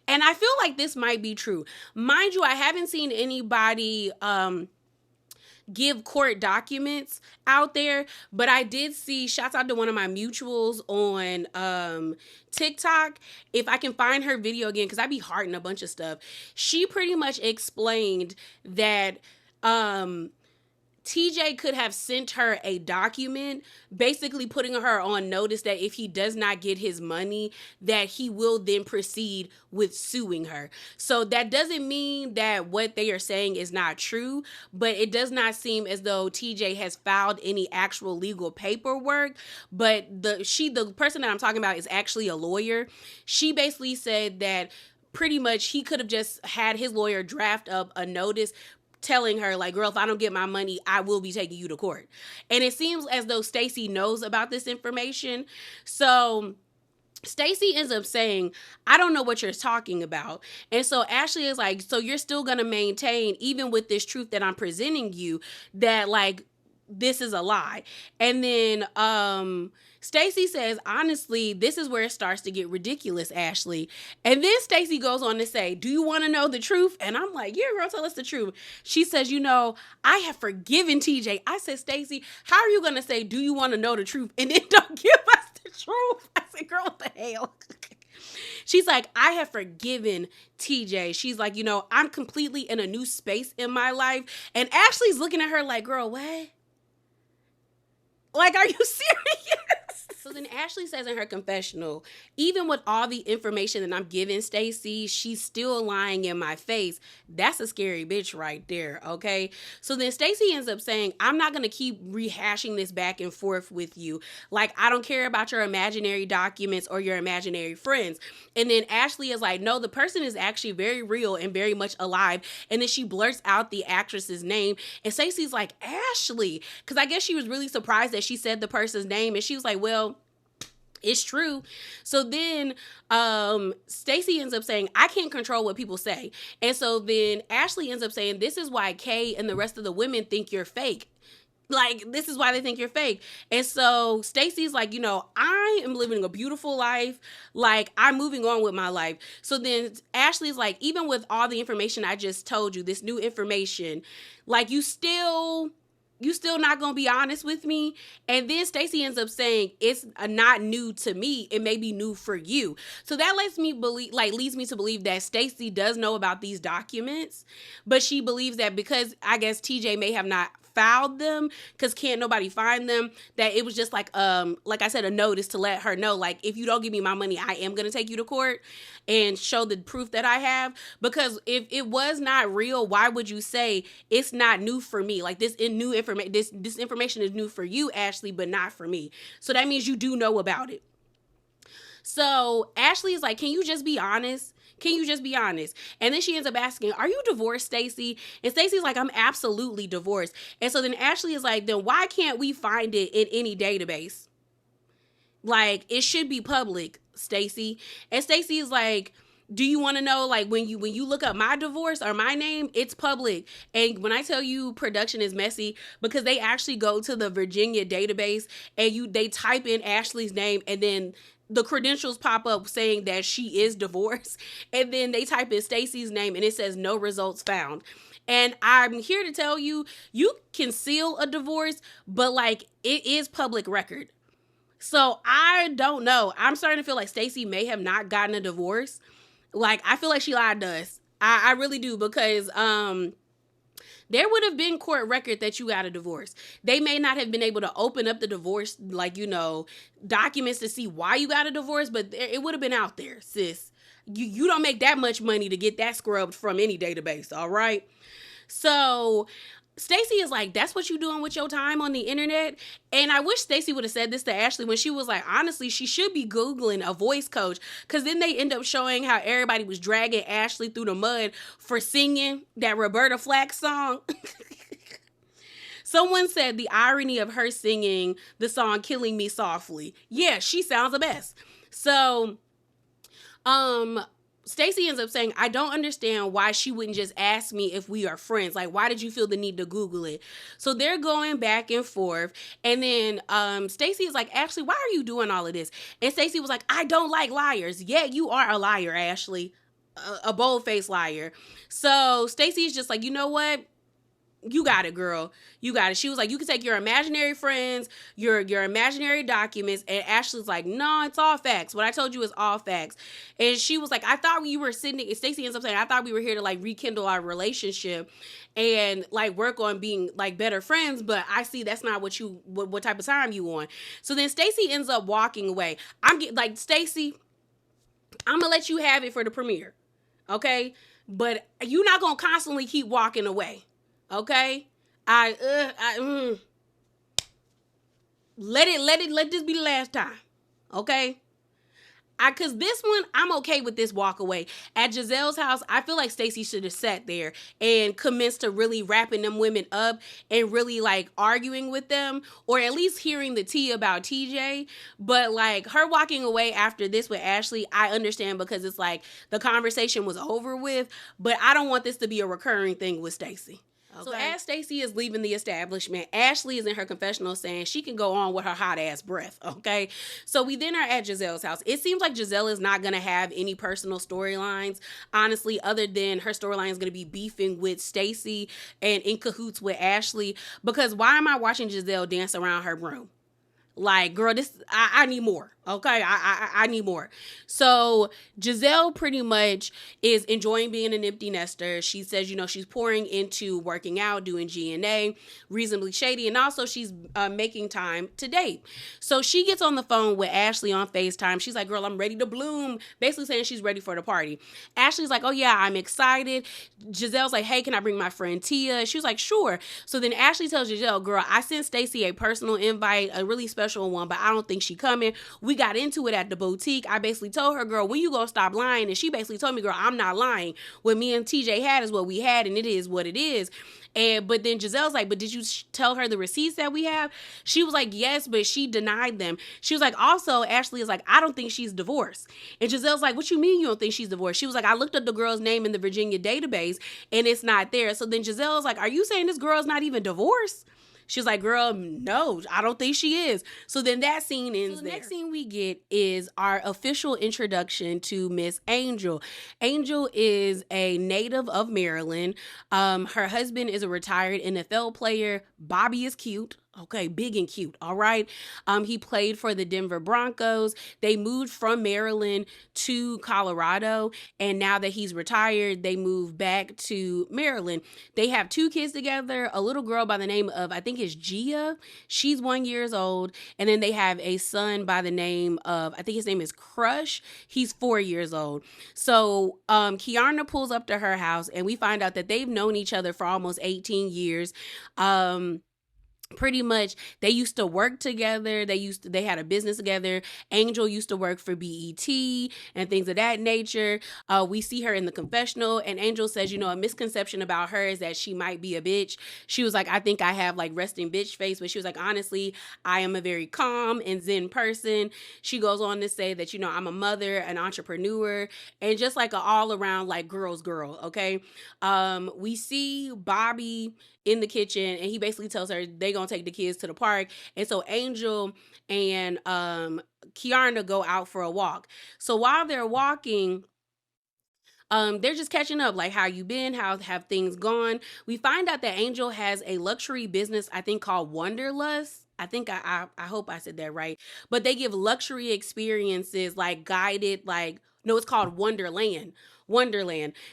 And I feel like this might be true. Mind you, I haven't seen anybody give court documents out there, but I did see, shouts out to one of my mutuals on TikTok. If I can find her video again, because I be hearting a bunch of stuff. She pretty much explained that TJ could have sent her a document basically putting her on notice that if he does not get his money, that he will then proceed with suing her. So that doesn't mean that what they are saying is not true, but it does not seem as though TJ has filed any actual legal paperwork. But the person that I'm talking about is actually a lawyer. She basically said that pretty much he could have just had his lawyer draft up a notice telling her, like, girl, if I don't get my money, I will be taking you to court. And it seems as though Stacey knows about this information. So Stacey ends up saying, I don't know what you're talking about. And so Ashley is like, so you're still going to maintain, even with this truth that I'm presenting you, that like this is a lie. And then Stacey says, honestly, this is where it starts to get ridiculous, Ashley. And then Stacey goes on to say, do you want to know the truth? And I'm like, yeah, girl, tell us the truth. She says, I have forgiven TJ. I said, Stacey, how are you going to say, do you want to know the truth? And then don't give us the truth. I said, girl, what the hell? She's like, I have forgiven TJ. She's like, I'm completely in a new space in my life. And Ashley's looking at her like, girl, what? Like, are you serious? So then Ashley says in her confessional, even with all the information that I'm giving Stacey, she's still lying in my face. That's a scary bitch right there, okay? So then Stacey ends up saying, I'm not going to keep rehashing this back and forth with you. Like, I don't care about your imaginary documents or your imaginary friends. And then Ashley is like, no, the person is actually very real and very much alive. And then she blurts out the actress's name. And Stacey's like, Ashley, because I guess she was really surprised that she said the person's name. And she was like, well, it's true. So then Stacey ends up saying, I can't control what people say. And so then Ashley ends up saying, this is why Kay and the rest of the women think you're fake. Like, this is why they think you're fake. And so Stacey's like, I am living a beautiful life. Like, I'm moving on with my life. So then Ashley's like, even with all the information I just told you, this new information, like, you still not gonna be honest with me? And then Stacey ends up saying, it's not new to me, it may be new for you. So that leads me to believe that Stacey does know about these documents, but she believes that because I guess TJ may have not filed them because can't nobody find them, that it was just like I said, a notice to let her know, like, if you don't give me my money, I am gonna take you to court and show the proof that I have. Because if it was not real, why would you say it's not new for me? Like, this information is new for you, Ashley, but not for me. So that means you do know about it. So Ashley is like, can you just be honest? Can you just be honest? And then she ends up asking, are you divorced, Stacey? And Stacey's like, I'm absolutely divorced. And so then Ashley is like, then why can't we find it in any database? Like, it should be public, Stacey. And Stacey is like, do you want to know, like, when you look up my divorce or my name, it's public. And when I tell you production is messy, because they actually go to the Virginia database and they type in Ashley's name, and then the credentials pop up saying that she is divorced. And then they type in Stacey's name and it says no results found. And I'm here to tell you, you can seal a divorce, but like, it is public record. So I don't know. I'm starting to feel like Stacey may have not gotten a divorce. Like, I feel like she lied to us. I really do, because there would have been court record that you got a divorce. They may not have been able to open up the divorce, like, documents to see why you got a divorce, but it would have been out there, sis. You don't make that much money to get that scrubbed from any database, all right? So Stacey is like, that's what you doing with your time on the internet? And I wish Stacey would have said this to Ashley when she was like, honestly, she should be Googling a voice coach, because then they end up showing how everybody was dragging Ashley through the mud for singing that Roberta Flack song. Someone said the irony of her singing the song Killing Me Softly. Yeah, she sounds the best. So, Stacey ends up saying, I don't understand why she wouldn't just ask me if we are friends. Like, why did you feel the need to Google it? So they're going back and forth. And then Stacey is like, Ashley, why are you doing all of this? And Stacey was like, I don't like liars. Yeah, you are a liar, Ashley. A bold-faced liar. So Stacey is just like, you know what? You got it, girl. You got it. She was like, you can take your imaginary friends, your imaginary documents, and Ashley's like, no, it's all facts. What I told you is all facts. And she was like, I thought you were sitting. Stacey ends up saying, I thought we were here to like rekindle our relationship and like work on being like better friends, but I see that's not what type of time you on. So then Stacey ends up walking away. I'm getting like, Stacey, I'm gonna let you have it for the premiere, okay? But you're not gonna constantly keep walking away, okay? Let this be the last time, okay? Cause this one, I'm okay with this walk away. At Gizelle's house, I feel like Stacey should have sat there and commenced to really wrapping them women up and really like arguing with them, or at least hearing the tea about TJ. But like her walking away after this with Ashley, I understand because it's like the conversation was over with, but I don't want this to be a recurring thing with Stacey. Okay. So as Stacey is leaving the establishment, Ashley is in her confessional saying she can go on with her hot ass breath, okay? So we then are at Gizelle's house. It seems like Gizelle is not going to have any personal storylines, honestly, other than her storyline is going to be beefing with Stacey and in cahoots with Ashley, because why am I watching Gizelle dance around her broom? Like, girl, I need more. Okay, I need more. So Gizelle pretty much is enjoying being an empty nester. She says, she's pouring into working out, doing GNA, reasonably shady, and also she's making time to date. So she gets on the phone with Ashley on FaceTime. She's like, girl, I'm ready to bloom. Basically saying she's ready for the party. Ashley's like, oh yeah, I'm excited. Gizelle's like, hey, can I bring my friend Tia? She was like, sure. So then Ashley tells Gizelle, girl, I sent Stacey a personal invite, a really special one, but I don't think she coming. We got into it at the boutique. I basically told her, girl, when you gonna stop lying? And she basically told me, girl, I'm not lying. What me and TJ had is what we had, and it is what it is. But then Gizelle's like, but did you tell her the receipts that we have? She was like, yes, but she denied them. She was like, also, Ashley is like, I don't think she's divorced. And Gizelle's like, what you mean you don't think she's divorced? She was like, I looked up the girl's name in the Virginia database and it's not there. So then Gizelle's like, are you saying this girl's not even divorced? She's like, girl, no, I don't think she is. So then that scene ends there. The next scene we get is our official introduction to Miss Angel. Angel is a native of Maryland. Her husband is a retired NFL player. Bobby is cute. Okay, big and cute, all right? He played for the Denver Broncos. They moved from Maryland to Colorado, and now that he's retired, they moved back to Maryland. They have 2 kids together, a little girl by the name of, I think it's Gia. She's 1 year old, and then they have a son by the name of, I think his name is Crush. He's 4 years old. So Keiarna pulls up to her house, and we find out that they've known each other for almost 18 years. Pretty much they used to work together. They had a business together. Angel used to work for BET and things of that nature. We see her in the confessional, and Angel says, a misconception about her is that she might be a bitch. She was like, I think I have like resting bitch face, but she was like, honestly, I am a very calm and zen person. She goes on to say that, I'm a mother, an entrepreneur, and just like an all around like girl's girl. Okay. We see Bobby in the kitchen, and he basically tells her they gonna take the kids to the park. And so Angel and Keiarna go out for a walk. So while they're walking, they're just catching up, like, how you been? How have things gone? We find out that Angel has a luxury business, I think, called Wanderlust. I think I hope I said that right. But they give luxury experiences, like guided, like, no, it's called Wonderland.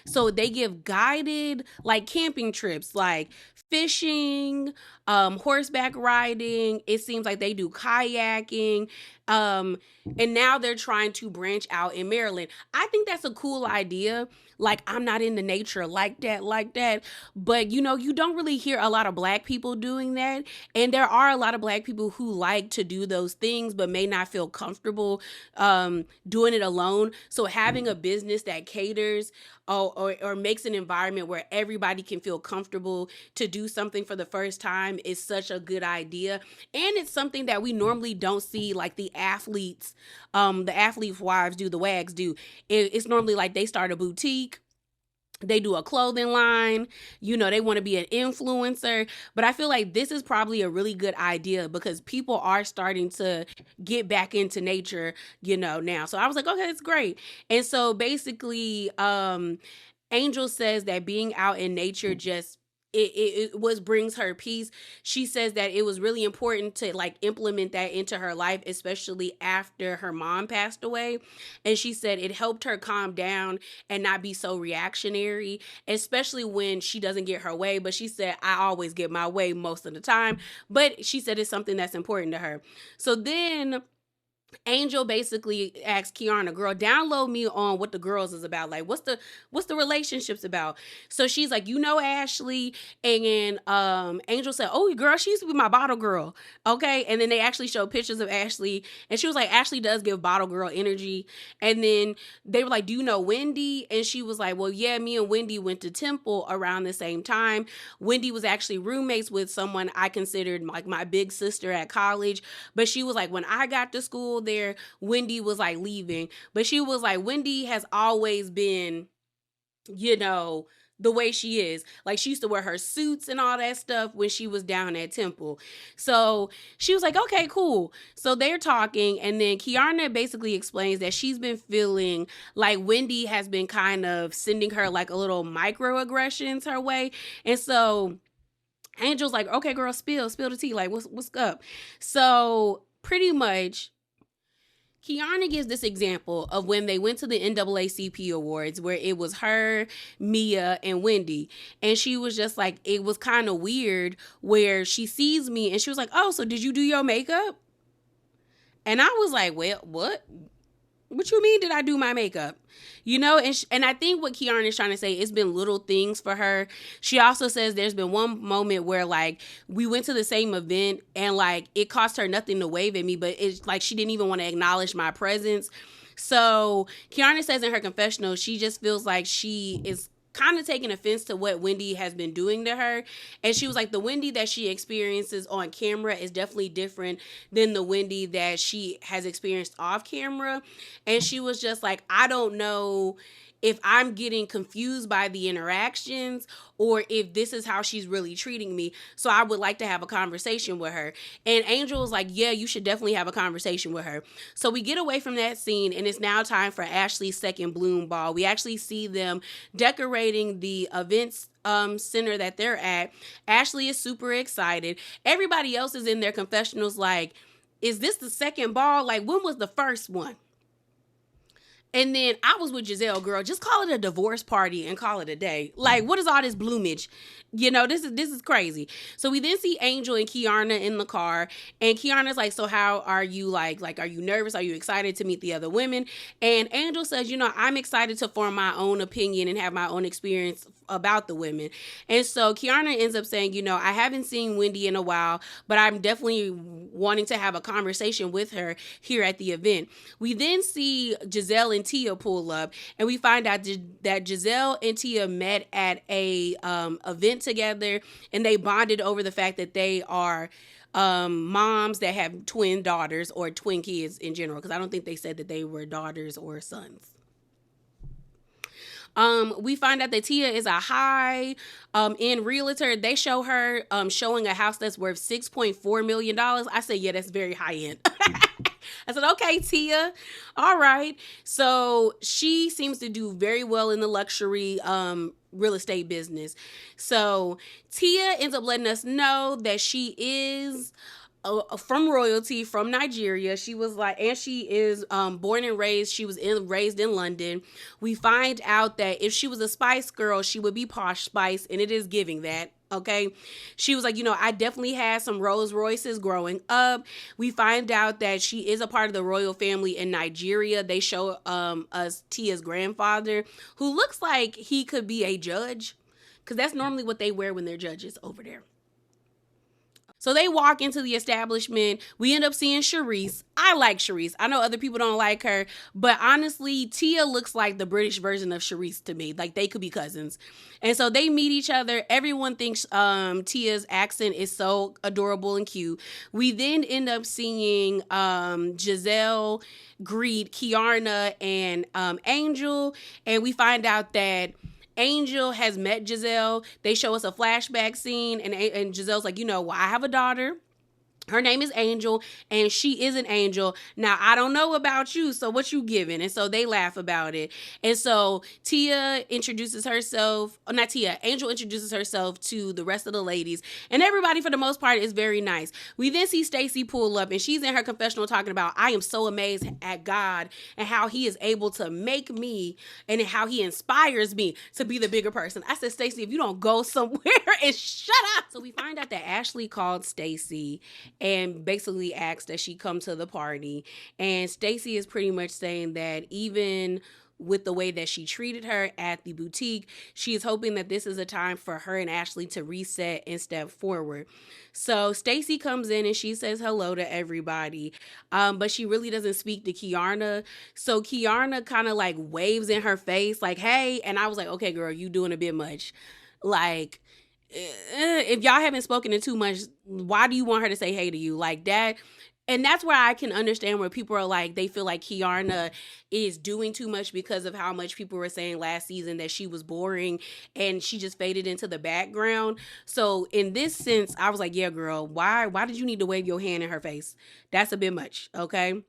So they give guided like camping trips, like fishing, horseback riding. It seems like they do kayaking. And now they're trying to branch out in Maryland. I think that's a cool idea. Like, I'm not into nature like that. But, you don't really hear a lot of Black people doing that. And there are a lot of Black people who like to do those things, but may not feel comfortable doing it alone. So having a business that caters or makes an environment where everybody can feel comfortable to do something for the first time is such a good idea. And it's something that we normally don't see, like the athletes wives do, the wags do. It's normally like they start a boutique, they do a clothing line, they want to be an influencer. But I feel like this is probably a really good idea because people are starting to get back into nature, now. So I was like, okay, that's great. And so basically, Angel says that being out in nature just it was brings her peace. She says that it was really important to like implement that into her life, especially after her mom passed away. And she said it helped her calm down and not be so reactionary, especially when she doesn't get her way. But she said, I always get my way most of the time. But she said it's something that's important to her. So then Angel basically asked Keiarna, girl, download me on what the girls is about. Like, what's the relationships about? So she's like, Ashley. And Angel said, oh, girl, she used to be my bottle girl. Okay. And then they actually showed pictures of Ashley. And she was like, Ashley does give bottle girl energy. And then they were like, do you know Wendy? And she was like, well, yeah, me and Wendy went to Temple around the same time. Wendy was actually roommates with someone I considered like my big sister at college. But she was like, when I got to school there, Wendy was like leaving. But she was like, Wendy has always been, the way she is. Like, she used to wear her suits and all that stuff when she was down at Temple. So she was like, okay, cool. So they're talking, and then Keiarna basically explains that she's been feeling like Wendy has been kind of sending her like a little microaggressions her way. And so Angel's like, okay, girl, spill the tea. Like, what's up? So pretty much Keiarna gives this example of when they went to the NAACP Awards where it was her, Mia, and Wendy. And she was just like, it was kind of weird where she sees me and she was like, oh, so did you do your makeup? And I was like, well, what? What you mean did I do my makeup? And I think what Keiarna is trying to say, it's been little things for her. She also says there's been one moment where like we went to the same event and like it cost her nothing to wave at me, but it's like she didn't even want to acknowledge my presence. So Keiarna says in her confessional, she just feels like she is kind of taking offense to what Wendy has been doing to her. And she was like, the Wendy that she experiences on camera is definitely different than the Wendy that she has experienced off camera. And she was just like, I don't know if I'm getting confused by the interactions or if this is how she's really treating me. So I would like to have a conversation with her. And Angel was like, yeah, you should definitely have a conversation with her. So we get away from that scene and it's now time for Ashley's second Bloom Ball. We actually see them decorating the events center that they're at. Ashley is super excited. Everybody else is in their confessionals like, is this the second ball? Like, when was the first one? And then I was with Gizelle, girl, just call it a divorce party and call it a day. Like, what is all this bloomage? This is crazy. So we then see Angel and Keiarna in the car. And Keiarna's like, so how are you like, are you nervous? Are you excited to meet the other women? And Angel says, I'm excited to form my own opinion and have my own experience about the women. And so Keiarna ends up saying, I haven't seen Wendy in a while, but I'm definitely wanting to have a conversation with her here at the event. We then see Gizelle and Tia pull up, and we find out that Gizelle and Tia met at a event together, and they bonded over the fact that they are moms that have twin daughters or twin kids in general, because I don't think they said that they were daughters or sons. We find out that Tia is a high end realtor. They show her showing a house that's worth $6.4 million. I said, yeah, that's very high end. I said, okay, Tia. All right. So she seems to do very well in the luxury real estate business. So Tia ends up letting us know that she is from royalty, from Nigeria. She was like, and she is born and raised. She was raised in London. We find out that if she was a Spice Girl, she would be Posh Spice, and it is giving that. Okay. She was like, I definitely had some Rolls Royces growing up. We find out that she is a part of the royal family in Nigeria. They show us Tia's grandfather, who looks like he could be a judge, because that's normally what they wear when they're judges over there. So they walk into the establishment. We end up seeing Charisse. I like Charisse. I know other people don't like her, but honestly, Tia looks like the British version of Charisse to me. Like, they could be cousins. And so they meet each other. Everyone thinks Tia's accent is so adorable and cute. We then end up seeing Gizelle greet Keiarna and Angel, and we find out that Angel has met Gizelle. They show us a flashback scene, and Giselle's like, well, I have a daughter. Her name is Angel, and she is an angel. Now, I don't know about you, so what you giving? And so they laugh about it. And so Tia introduces herself, not Tia, Angel introduces herself to the rest of the ladies, and everybody for the most part is very nice. We then see Stacy pull up, and she's in her confessional talking about, I am so amazed at God and how he is able to make me and how he inspires me to be the bigger person. I said, Stacy, if you don't go somewhere and shut up. So we find out that Ashley called Stacy and basically asked that she come to the party. And Stacy is pretty much saying that even with the way that she treated her at the boutique, she is hoping that this is a time for her and Ashley to reset and step forward. So Stacy comes in and she says hello to everybody, but she really doesn't speak to Keiarna. So Keiarna kind of like waves in her face like, hey, and I was like, okay, girl, you doing a bit much. Like, if y'all haven't spoken in too much, why do you want her to say hey to you like that? And that's where I can understand where people are like, they feel like Keiarna is doing too much because of how much people were saying last season that she was boring and she just faded into the background. So in this sense, I was like, yeah, girl, why did you need to wave your hand in her face? That's a bit much, okay?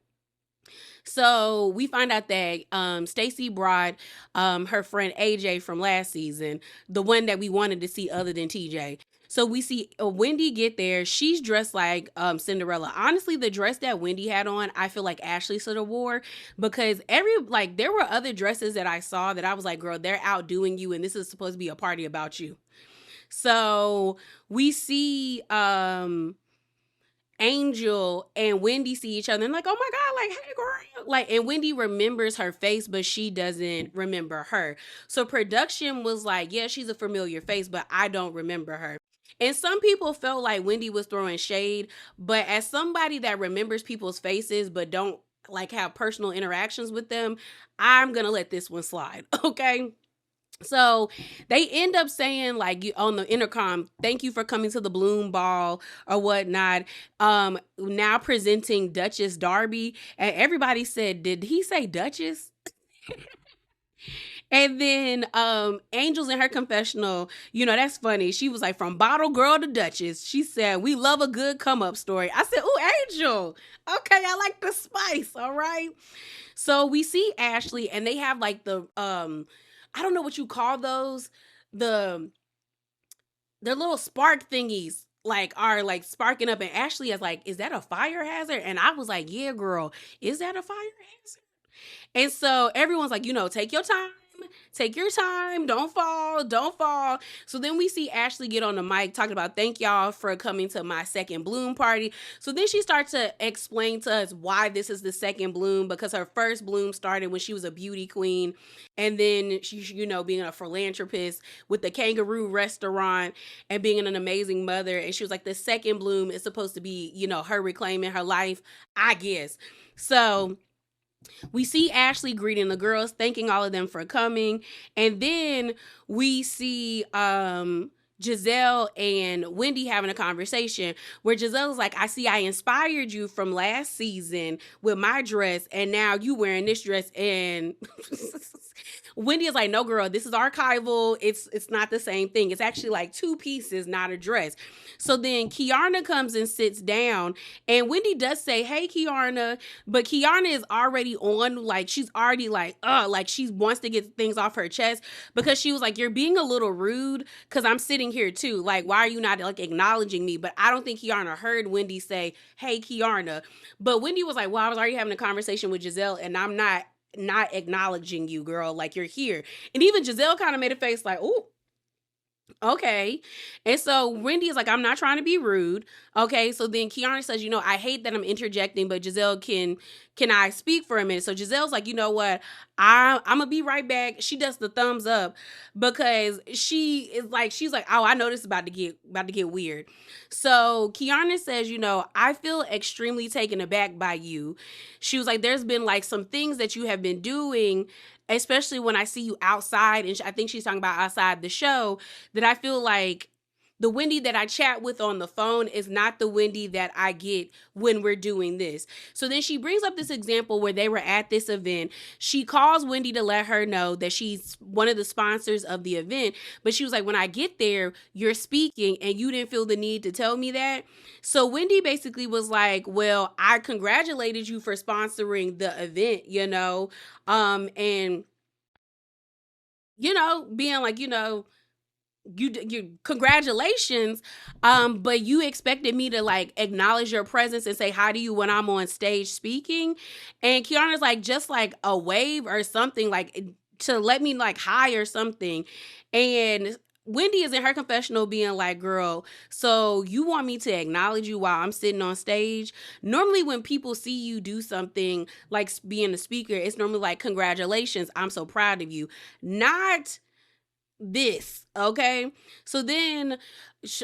So we find out that Stacy brought her friend AJ from last season, the one that we wanted to see other than TJ. So we see Wendy get there. She's dressed like Cinderella. Honestly, the dress that Wendy had on, I feel like Ashley should have wore, because there were other dresses that I saw that I was like, girl, they're outdoing you, and this is supposed to be a party about you. So we see Angel and Wendy see each other and like, oh my God, like, hey girl. Like, and Wendy remembers her face, but she doesn't remember her. So production was like, yeah, she's a familiar face, but I don't remember her. And some people felt like Wendy was throwing shade, but as somebody that remembers people's faces but don't like have personal interactions with them, I'm gonna let this one slide. Okay. So they end up saying like on the intercom, thank you for coming to the Bloom Ball or whatnot. Now presenting Duchess Darby. And everybody said, did he say Duchess? And then Angel's in her confessional, that's funny. She was like, from bottle girl to Duchess. She said, we love a good come up story. I said, ooh, Angel. Okay, I like the spice. All right. So we see Ashley and they have like the I don't know what you call those. The little spark thingies like are like sparking up, and Ashley is like, is that a fire hazard? And I was like, yeah, girl, is that a fire hazard? And so everyone's like, take your time. Take your time. Don't fall. Don't fall. So then we see Ashley get on the mic talking about, thank y'all for coming to my second bloom party. So then she starts to explain to us why this is the second bloom, because her first bloom started when she was a beauty queen. And then she, being a philanthropist with the kangaroo restaurant and being an amazing mother. And she was like, the second bloom is supposed to be, her reclaiming her life, I guess. So we see Ashley greeting the girls, thanking all of them for coming. And then we see Gizelle and Wendy having a conversation where Giselle's like, I see I inspired you from last season with my dress, and now you wearing this dress. And Wendy is like, no, girl, this is archival. It's not the same thing. It's actually like two pieces, not a dress. So then Keiarna comes and sits down, and Wendy does say, hey, Keiarna, but Keiarna is already on, like, she's already like she wants to get things off her chest, because she was like, you're being a little rude because I'm sitting here too. Like, why are you not like acknowledging me? But I don't think Keiarna heard Wendy say, hey, Keiarna. But Wendy was like, well, I was already having a conversation with Gizelle, and I'm not acknowledging you, girl. Like, you're here. And even Gizelle kind of made a face like, ooh, okay. And so Wendy is like, I'm not trying to be rude. Okay. So then Keiarna says, I hate that I'm interjecting, but Gizelle, can I speak for a minute? So Giselle's like, you know what? I'm going to be right back. She does the thumbs up because she's like, oh, I know this is about to get weird. So Keiarna says, I feel extremely taken aback by you. She was like, there's been like some things that you have been doing, especially when I see you outside, and I think she's talking about outside the show, that I feel like the Wendy that I chat with on the phone is not the Wendy that I get when we're doing this. So then she brings up this example where they were at this event. She calls Wendy to let her know that she's one of the sponsors of the event. But she was like, when I get there, you're speaking and you didn't feel the need to tell me that. So Wendy basically was like, well, I congratulated you for sponsoring the event, and being like, you congratulations, but you expected me to like acknowledge your presence and say hi to you when I'm on stage speaking. And Keiarna's like, just like a wave or something, like to let me like hi or something. And Wendy is in her confessional being like, girl, so you want me to acknowledge you while I'm sitting on stage? Normally when people see you do something like being a speaker, it's normally like, congratulations, I'm so proud of you. Not this, okay? So then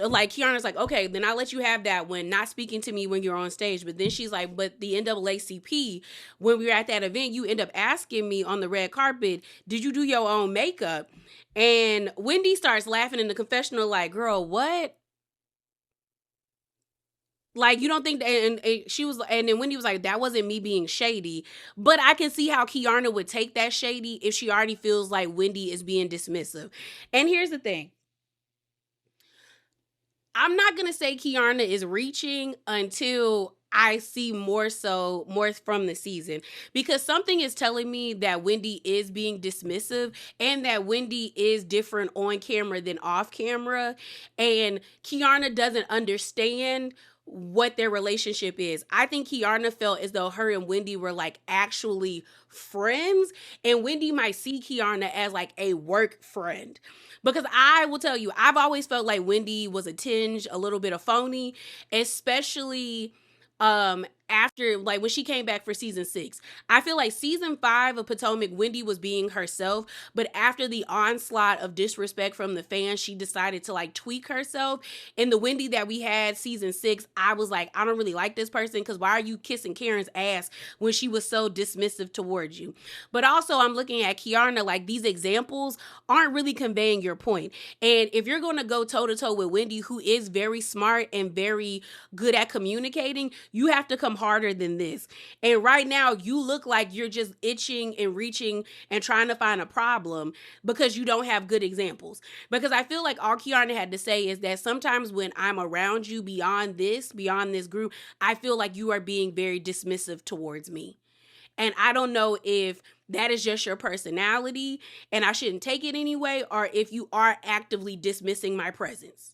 like Keiarna's like, okay, then I'll let you have that when not speaking to me when you're on stage. But then she's like, but the NAACP, when we were at that event, you end up asking me on the red carpet, did you do your own makeup? And Wendy starts laughing in the confessional like, girl, what? Like, you don't think that, and she was, and then Wendy was like, that wasn't me being shady. But I can see how Keiarna would take that shady if she already feels like Wendy is being dismissive. And here's the thing, I'm not gonna say Keiarna is reaching until I see more from the season, because something is telling me that Wendy is being dismissive and that Wendy is different on camera than off camera, and Keiarna doesn't understand what their relationship is. I think Keiarna felt as though her and Wendy were like actually friends, and Wendy might see Keiarna as like a work friend. Because I will tell you, I've always felt like Wendy was a little bit of phony, especially after, like, when she came back for season 6. I feel like season 5 of Potomac, Wendy was being herself, but after the onslaught of disrespect from the fans, she decided to like tweak herself. And the Wendy that we had season 6, I was like, I don't really like this person, because why are you kissing Karen's ass when she was so dismissive towards you? But also I'm looking at Keiarna like, these examples aren't really conveying your point. And if you're going to go toe to toe with Wendy, who is very smart and very good at communicating, you have to come harder than this. And right now, you look like you're just itching and reaching and trying to find a problem because you don't have good examples. Because I feel like all Keiarna had to say is that sometimes when I'm around you beyond this group, I feel like you are being very dismissive towards me. And I don't know if that is just your personality and I shouldn't take it anyway, or if you are actively dismissing my presence.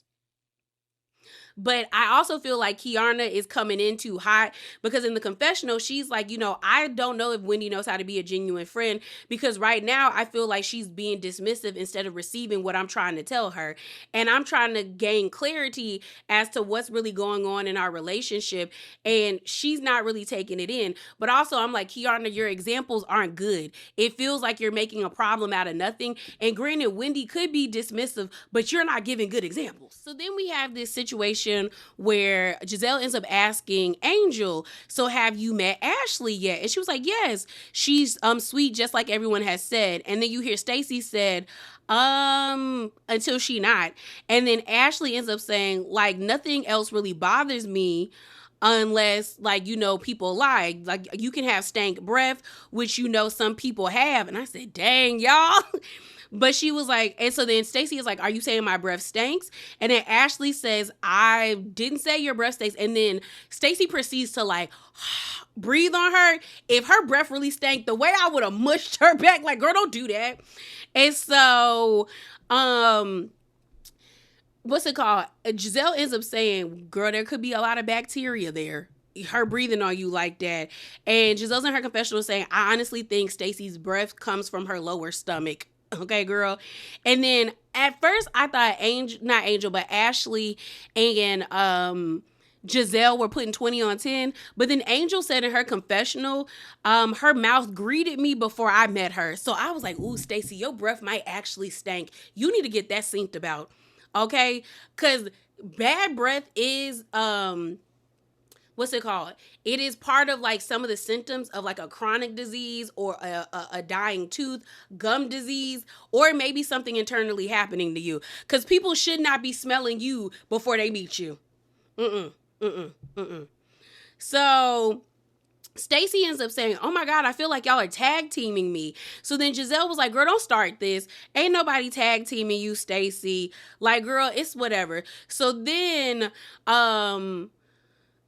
But I also feel like Keiarna is coming in too hot, because in the confessional, she's like, I don't know if Wendy knows how to be a genuine friend, because right now I feel like she's being dismissive instead of receiving what I'm trying to tell her. And I'm trying to gain clarity as to what's really going on in our relationship. And she's not really taking it in. But also I'm like, Keiarna, your examples aren't good. It feels like you're making a problem out of nothing. And granted, Wendy could be dismissive, but you're not giving good examples. So then we have this situation where Gizelle ends up asking Angel, so have you met Ashley yet? And she was like, yes, she's sweet, just like everyone has said. And then you hear Stacey said, until she not. And then Ashley ends up saying, like, nothing else really bothers me unless, like, people lie. Like, you can have stank breath, which some people have. And I said, dang, y'all. But she was like, and so then Stacey is like, are you saying my breath stinks? And then Ashley says, I didn't say your breath stinks. And then Stacey proceeds to like breathe on her. If her breath really stank, the way I would have mushed her back, like, girl, don't do that. And so, what's it called? Gizelle ends up saying, girl, there could be a lot of bacteria there, her breathing on you like that. And Giselle's in her confessional saying, I honestly think Stacey's breath comes from her lower stomach. Okay, girl. And then at first I thought not Angel, but Ashley and Gizelle were putting 20 on 10. But then Angel said in her confessional, her mouth greeted me before I met her. So I was like, ooh, Stacey, your breath might actually stink. You need to get that synced about. Okay? Because bad breath is what's it called? It is part of like some of the symptoms of like a chronic disease or a dying tooth, gum disease, or maybe something internally happening to you. Because people should not be smelling you before they meet you. Mm-mm, mm-mm, mm-mm. So Stacy ends up saying, "Oh my God, I feel like y'all are tag teaming me." So then Gizelle was like, "Girl, don't start this. Ain't nobody tag teaming you, Stacy. Like, girl, it's whatever." So then,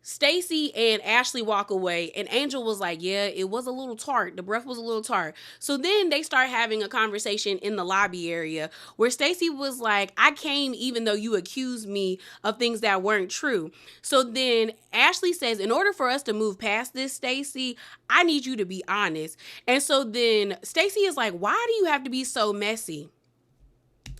Stacy and Ashley walk away, and Angel was like, "Yeah, it was a little tart. The breath was a little tart." So then they start having a conversation in the lobby area where Stacy was like, "I came even though you accused me of things that weren't true." So then Ashley says, "In order for us to move past this, Stacy, I need you to be honest." And so then Stacy is like, "Why do you have to be so messy?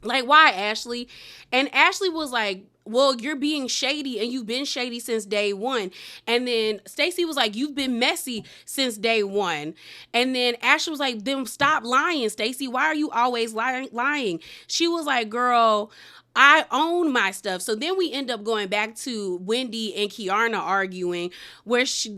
Like, why, Ashley?" And Ashley was like, "Well, you're being shady and you've been shady since day one." And then Stacy was like, "You've been messy since day one." And then Ashley was like, "Then stop lying, Stacy. Why are you always lying?" She was like, "Girl, I own my stuff." So then we end up going back to Wendy and Keiarna arguing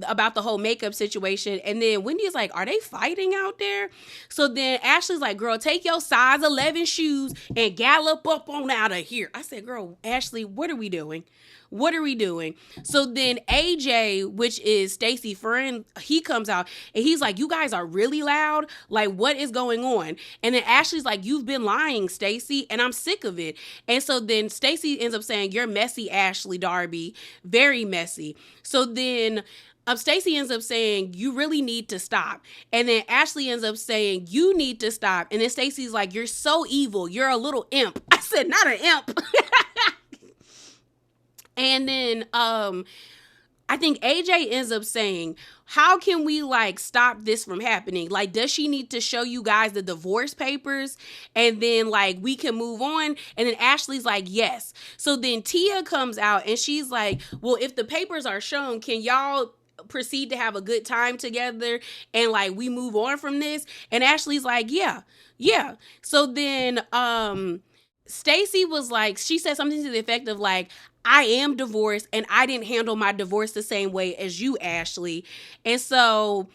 about the whole makeup situation. And then Wendy is like, "Are they fighting out there?" So then Ashley's like, "Girl, take your size 11 shoes and gallop up on out of here." I said, "Girl, Ashley, what are we doing? What are we doing?" So then AJ, which is Stacy's friend, he comes out and he's like, "You guys are really loud. Like, what is going on?" And then Ashley's like, "You've been lying, Stacy, and I'm sick of it." And so then Stacy ends up saying, "You're messy, Ashley Darby. Very messy." So then Stacy ends up saying, "You really need to stop." And then Ashley ends up saying, "You need to stop." And then Stacy's like, "You're so evil. You're a little imp." I said, "Not an imp." And then I think AJ ends up saying, "How can we like stop this from happening? Like, does she need to show you guys the divorce papers and then like we can move on?" And then Ashley's like, "Yes." So then Tia comes out and she's like, "Well, if the papers are shown, can y'all proceed to have a good time together and like we move on from this?" And Ashley's like, "Yeah, yeah." So then Stacy was like, she said something to the effect of like, "I am divorced and I didn't handle my divorce the same way as you, Ashley." And so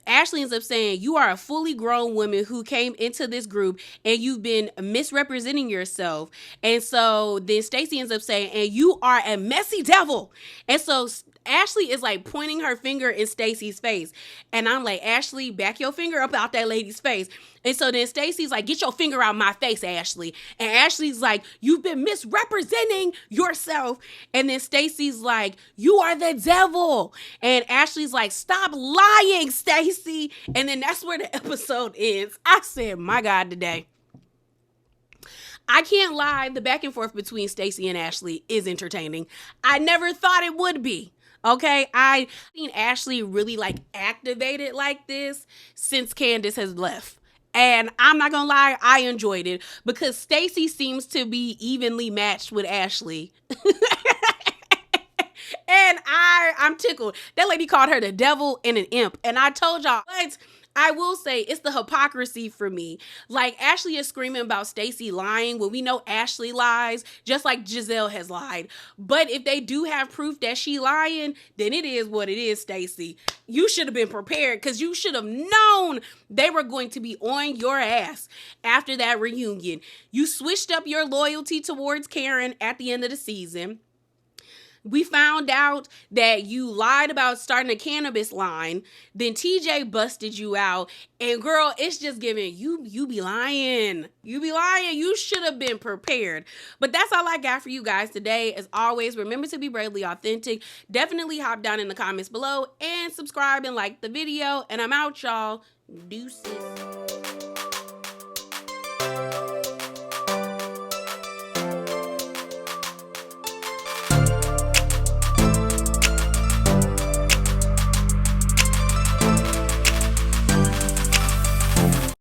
Ashley ends up saying, "You are a fully grown woman who came into this group and you've been misrepresenting yourself." And so then Stacy ends up saying, "And you are a messy devil." And so Ashley is like pointing her finger in Stacy's face. And I'm like, "Ashley, back your finger up out that lady's face." And so then Stacy's like, "Get your finger out my face, Ashley." And Ashley's like, "You've been misrepresenting yourself." And then Stacy's like, "You are the devil." And Ashley's like, "Stop lying, Stacy." And then that's where the episode ends. I said, my God, today. I can't lie, the back and forth between Stacy and Ashley is entertaining. I never thought it would be. Okay, I seen Ashley really like activated like this since Candace has left. And I'm not gonna lie, I enjoyed it because Stacy seems to be evenly matched with Ashley. And I'm tickled. That lady called her the devil and an imp. And I told y'all, but I will say it's the hypocrisy for me. Like, Ashley is screaming about Stacy lying when we know Ashley lies, just like Gizelle has lied. But if they do have proof that she lying, then it is what it is, Stacy. You should have been prepared because you should have known they were going to be on your ass after that reunion. You switched up your loyalty towards Karen at the end of the season. We found out that you lied about starting a cannabis line. Then TJ busted you out. And girl, it's just giving you be lying. You be lying. You should have been prepared. But that's all I got for you guys today. As always, remember to be bravely authentic. Definitely hop down in the comments below and subscribe and like the video. And I'm out, y'all. Deuces.